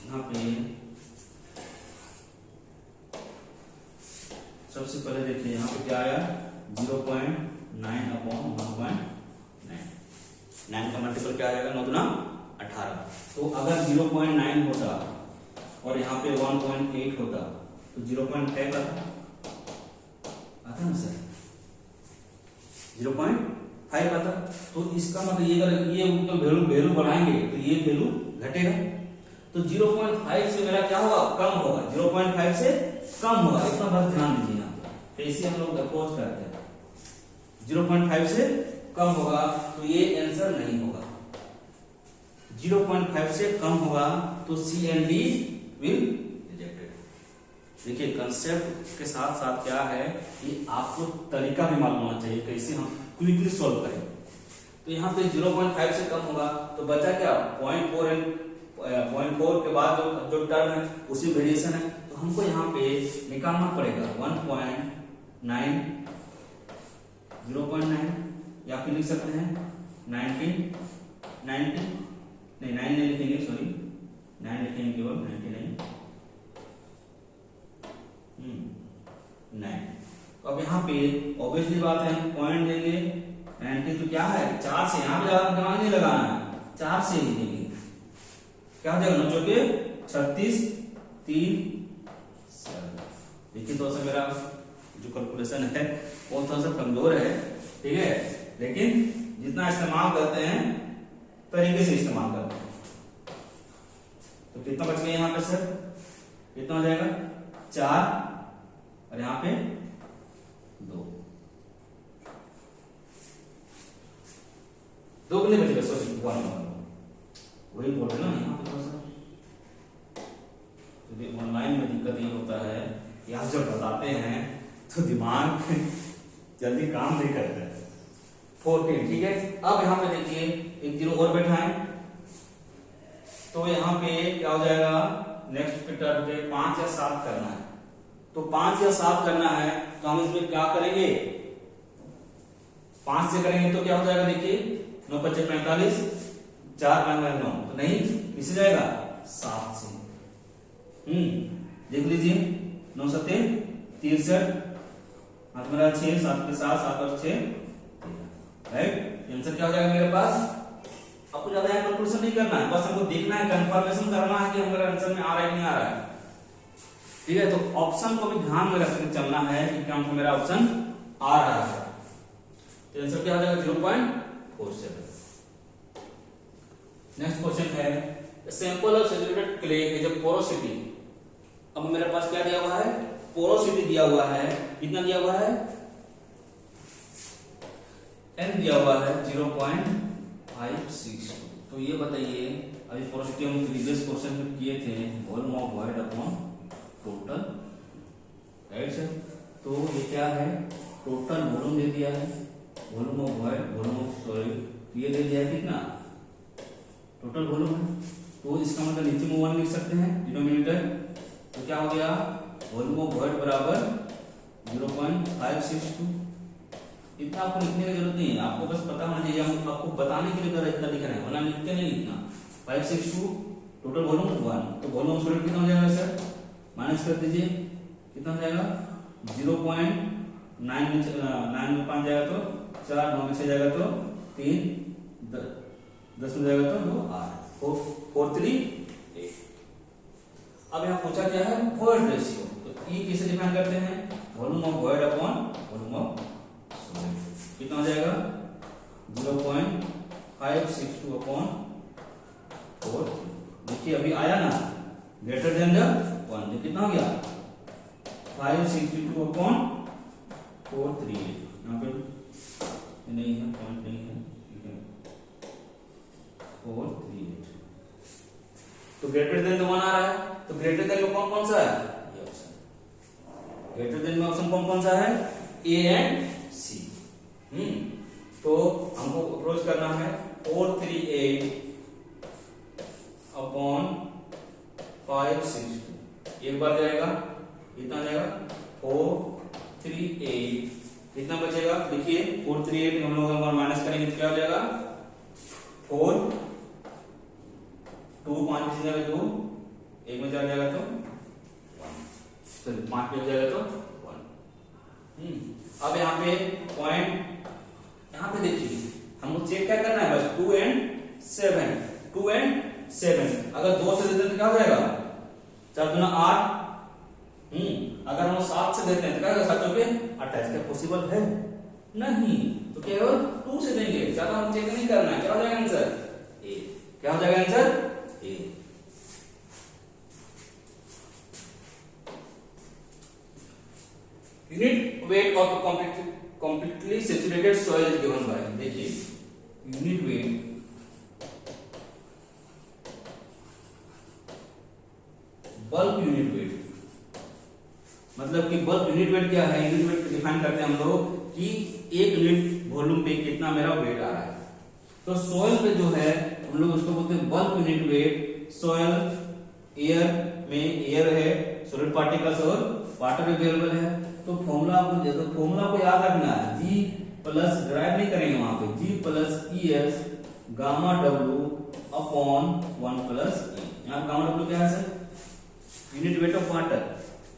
यहाँ पे सबसे पहले देखिए यहाँ पे क्या आया? 0.9 अपॉन 1.9। 9 का मल्टीपल क्या आ जाएगा? 9 गुना 18। तो अगर 0.9 होता और यहाँ पे 1.8 होता तो 0.5 आता ना सर? 0.5 आता। तो इसका मतलब ये अगर ये वैल्यू बढ़ाएंगे तो ये वैल्यू घटेगा। तो 0.5 से मेरा क्या होगा? कम होगा। 0.5 से कम होगा, इतना बस ध्यान दीजिए। यहाँ पे कैसे हम लोग अप्रोच करते हैं? 0.5 से कम होगा तो ये आंसर नहीं होगा। 0.5 से कम होगा तो सी एंड डी विल रिजेक्टेड। देखिए कंसेप्ट के साथ साथ क्या है कि आपको तरीका भी मालूम होना चाहिए कैसे हम क्विकली सॉल्व करें। तो यहाँ पे 0.5 से कम होगा तो बचा क्या? 0.4 के बाद जो टर्म है उसी वेरिएशन है। तो हमको यहाँ पे निकालना पड़ेगा 1.9, 0.9 या फिर लिख सकते हैं 90 नहीं 9 नहीं लिखेंगे, सॉरी 9 लिखेंगे केवल, 90 नहीं 9। तो अब यहाँ पे ऑब्वियसली बात है हम पॉइंट देंगे 90। तो क्या है? 4 से, यहाँ पे ज्यादा दिमाग नहीं लगाना है, 4 से ही देंगे। क्या हो जाएगा? 9 चौके 36, 3 7। देखिए थोड़ा सा मेरा जो कैलकुलेशन है वो थोड़ा सा कमजोर है, ठीक है, लेकिन जितना इस्तेमाल करते हैं तरीके से इस्तेमाल करते हैं। तो कितना बच गया यहाँ पे सर? कितना हो जाएगा? 4 और यहाँ पे 2 2 कितने बचेगा? सॉरी 1 वही बोल रहे ना यहाँ पे थोड़ा सा। तो ऑनलाइन में दिक्कत ये होता है कि आप जब बताते हैं तो दिमाग जल्दी काम नहीं करता है। 14, ठीक है। अब यहाँ पे देखिए एक 0 और बैठाएं तो यहाँ पे क्या हो जाएगा? नेक्स्ट पे टर्म पे 5 या 7 करना है। तो 5 या 7 करना है तो हम इसमें क्या करेंगे? 5 से करेंगे तो क्या हो जाएगा? देखिए 9 × 5 = 45, 4 × 5 = 9। तो नहीं, किससे जाएगा? 7 से। देख लीजिए 9 × 7 = 63, हाथ में 6, 7 के 7, 7 और 6 राइट। आंसर क्या हो जाएगा मेरे पास। आपको ज्यादा यहाँ कैलकुलेशन नहीं करना है, बस हमको देखना है, कंफर्मेशन करना है कि हमारे आंसर में आ रहा है कि नहीं आ रहा है। ठीक है, तो ऑप्शन को भी ध्यान में रखकर चलना है कि क्या मेरा ऑप्शन आ रहा है। तो आंसर क्या हो जाएगा 0.47। नेक्स्ट क्वेश्चन है sample of saturated clay is a porosity. अब मेरे पास क्या दिया हुआ है, पोरोसिटी दिया हुआ है, कितना दिया हुआ है, n दिया हुआ है 0.562। तो ये बताइए, अभी पोरोसिटी हम प्रीवियस क्वेश्चन में किए थे, volume of void upon total, right sir. तो ये क्या है, टोटल वॉल्यूम दे दिया है, volume of void, volume of soil ये दे दिया है, कितना टोटल वॉल्यूम है। तो इसका मतलब नीचे में 1 लिख सकते हैं डिनोमिनेटर। तो क्या हो गया, वॉल्यूम ऑफ वॉइड बराबर 0.562। इतना आपको लिखने की जरूरत नहीं है, आपको बस पता होना चाहिए, हम आपको बताने के लिए इतना लिख रहे हैं, वरना लिखते नहीं इतना। 562 टोटल वॉल्यूम 1, तो वॉल्यूम सॉलिड कितना हो जाएगा सर, माइनस कर दीजिए, कितना हो जाएगा 0.9 में 5 जाएगा तो 4, 9 में 6 जाएगा तो 3, 10 में जाएगा तो 2, 8, 438। अब यहाँ पूछा गया है वॉइड रेशियो, तो ई किसे डिफाइन करते हैं, volume of void upon volume of solid. कितना हो जाएगा 0.562 अपॉन 4। देखिए अभी आया ना, ग्रेटर देन द 1, तो कितना हो गया 562 अपॉन 438। यहाँ पे नहीं है, पॉइंट नहीं है, ठीक है 438। तो ग्रेटर देन द 1 आ रहा है, तो ग्रेटर देन में कौन कौन सा है, ये ऑप्शन ग्रेटर देन में ऑप्शन कौन कौन सा है, ए एंड सी। तो हमको अप्रोच करना है 438 अपॉन 562। एक बार जाएगा, कितना जाएगा 438, कितना बचेगा, देखिए 438 हम लोग अगर माइनस करेंगे तो क्या हो जाएगा 4, 2 5 में जाएगा 2, 1 में जाएगा तो 1, चलिए 5 में जाएगा तो 1। अब यहाँ पे पॉइंट, यहाँ पे देखिए हमको चेक क्या करना है, बस 2 and 7, 2 and 7। अगर 2 से देते हैं तो क्या हो जाएगा 4 दूना 8। अगर हम 7 से देते हैं तो क्या होगा 7 चौके 28। क्या पॉसिबल है, नहीं, तो केवल 2 से देंगे, ज्यादा हम चेक नहीं करना है। क्या हो जाएगा आंसर ए, क्या हो जाएगा answer A. Unit weight of completely saturated soil is given by, देखिए unit weight bulk unit weight, मतलब कि बल्क यूनिट वेट क्या है, यूनिट वेट डिफाइन करते हैं हम लोग कि 1 यूनिट वॉल्यूम पे कितना मेरा वेट आ रहा है। तो सोयल पे जो है हम लोग उसको बोलते हैं bulk unit weight. Soil air में एयर है, सॉलिड पार्टिकल्स और वाटर अवेलेबल है। तो फॉर्मूला आपको दे दो, फॉर्मूला को याद रखना है, G प्लस ड्राइव नहीं करेंगे वहां पे, G plus ES gamma W upon 1 plus E। यहाँ गामा W क्या है sir, unit weight of water.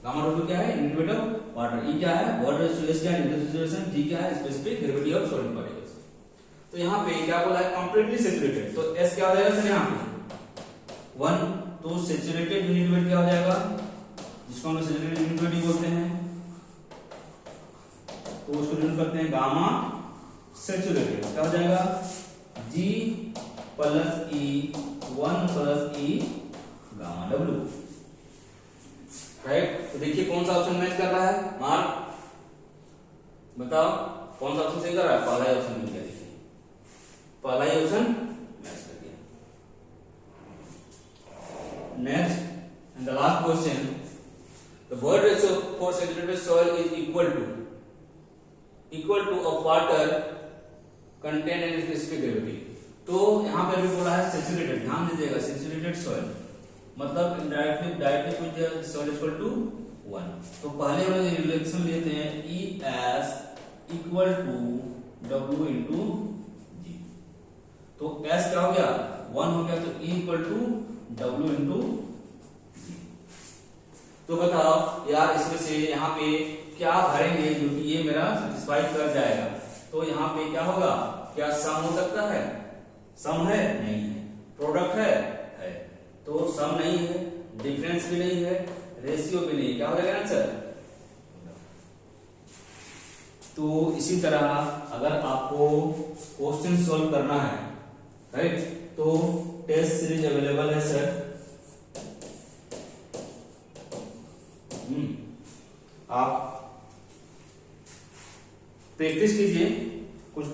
Gamma W क्या है, unit weight of water. E क्या है, वाटर रेशियो, S क्या है, इंटरसेचुरेशन, G क्या है, specific gravity of solid particles. तो यहाँ पे क्या बोला है, कंप्लीटली सैचुरेटेड, तो S क्या हो जाएगा सर यहाँ पे 1। तो सैचुरेटेड यूनिट वेट क्या हो जाएगा, जिसको हम सैचुरेटेड यूनिट वेट ही बोलते हैं, तो उसको डिनोट करते हैं गामा सैचुरेटेड। क्या हो जाएगा G plus E 1 plus E gamma W, right. तो देखिए कौन सा ऑप्शन मैच कर रहा है, मार्क बताओ कौन सा ऑप्शन सही कर रहा है, पहला ही ऑप्शन मिल गया, देखिए पहला ही ऑप्शन मैच कर गया। Next and the last question, the void ratio for saturated soil is equal to of water content in specific gravity. तो यहाँ पर भी बोला है सैचुरेटेड, ध्यान दीजिएगा सैचुरेटेड सॉइल मतलब डायरेक्टली कुछ सॉइल इक्वल टू 1। तो पहले हम लोग रिलेशन लेते हैं ES equal to W into G। तो S क्या हो गया 1 हो गया, तो E equal to W into G। तो बताओ यार इसमें से यहाँ पे क्या भरेंगे जो कि ये मेरा सेटिस्फाई कर जाएगा। तो यहाँ पे क्या होगा क्या सम हो सकता है? सम है? नहीं है। प्रोडक्ट है? तो सम नहीं है, डिफरेंस भी नहीं है, रेशियो भी नहीं। क्या हो जाएगा आंसर? तो इसी तरह अगर आपको क्वेश्चन सॉल्व करना है, राइट, तो टेस्ट सीरीज अवेलेबल है सर। आप प्रैक्टिस कीजिए, कुछ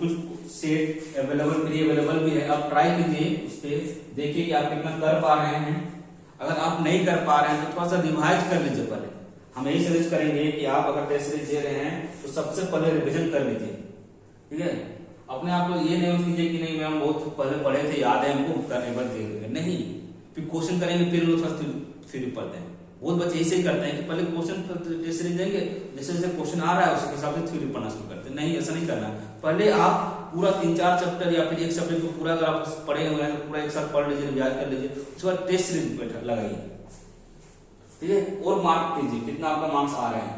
सेट अवेलेबल फ्री अवेलेबल भी है, आप ट्राई कीजिए, उस पर देखिए कि आप कितना कर पा रहे हैं। अगर आप नहीं कर पा रहे हैं तो थोड़ा सा रिवाइज कर लीजिए। पहले हम यही सजेस्ट करेंगे कि आप अगर टेस्ट सीरीज दे रहे हैं तो सबसे पहले रिवीजन कर लीजिए, ठीक है। अपने आप को ये नहीं कीजिए कि नहीं मैम बहुत पहले पढ़े थे, याद है हमको, करने पर दे नहीं, फिर क्वेश्चन करेंगे फिर लोग फिर पढ़ते हैं। बहुत बच्चे ऐसे ही करते हैं कि पहले क्वेश्चन टेस्ट सीरीज देंगे, जैसे जैसे क्वेश्चन आ रहा है उसके हिसाब से थ्योरी पढ़ना शुरू करते हैं। नहीं, ऐसा नहीं करना। पहले आप पूरा 3-4 चैप्टर या फिर एक सब्जेक्ट को पूरा अगर आप पढ़े हुए हैं तो पूरा एक साथ पढ़ लीजिए, रिवाइज कर लीजिए, उसके बाद टेस्ट सीरीज लगाइए, ठीक है, और मार्क कीजिए कितना आपका मार्क्स आ रहे हैं,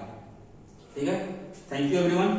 ठीक है। Thank you everyone.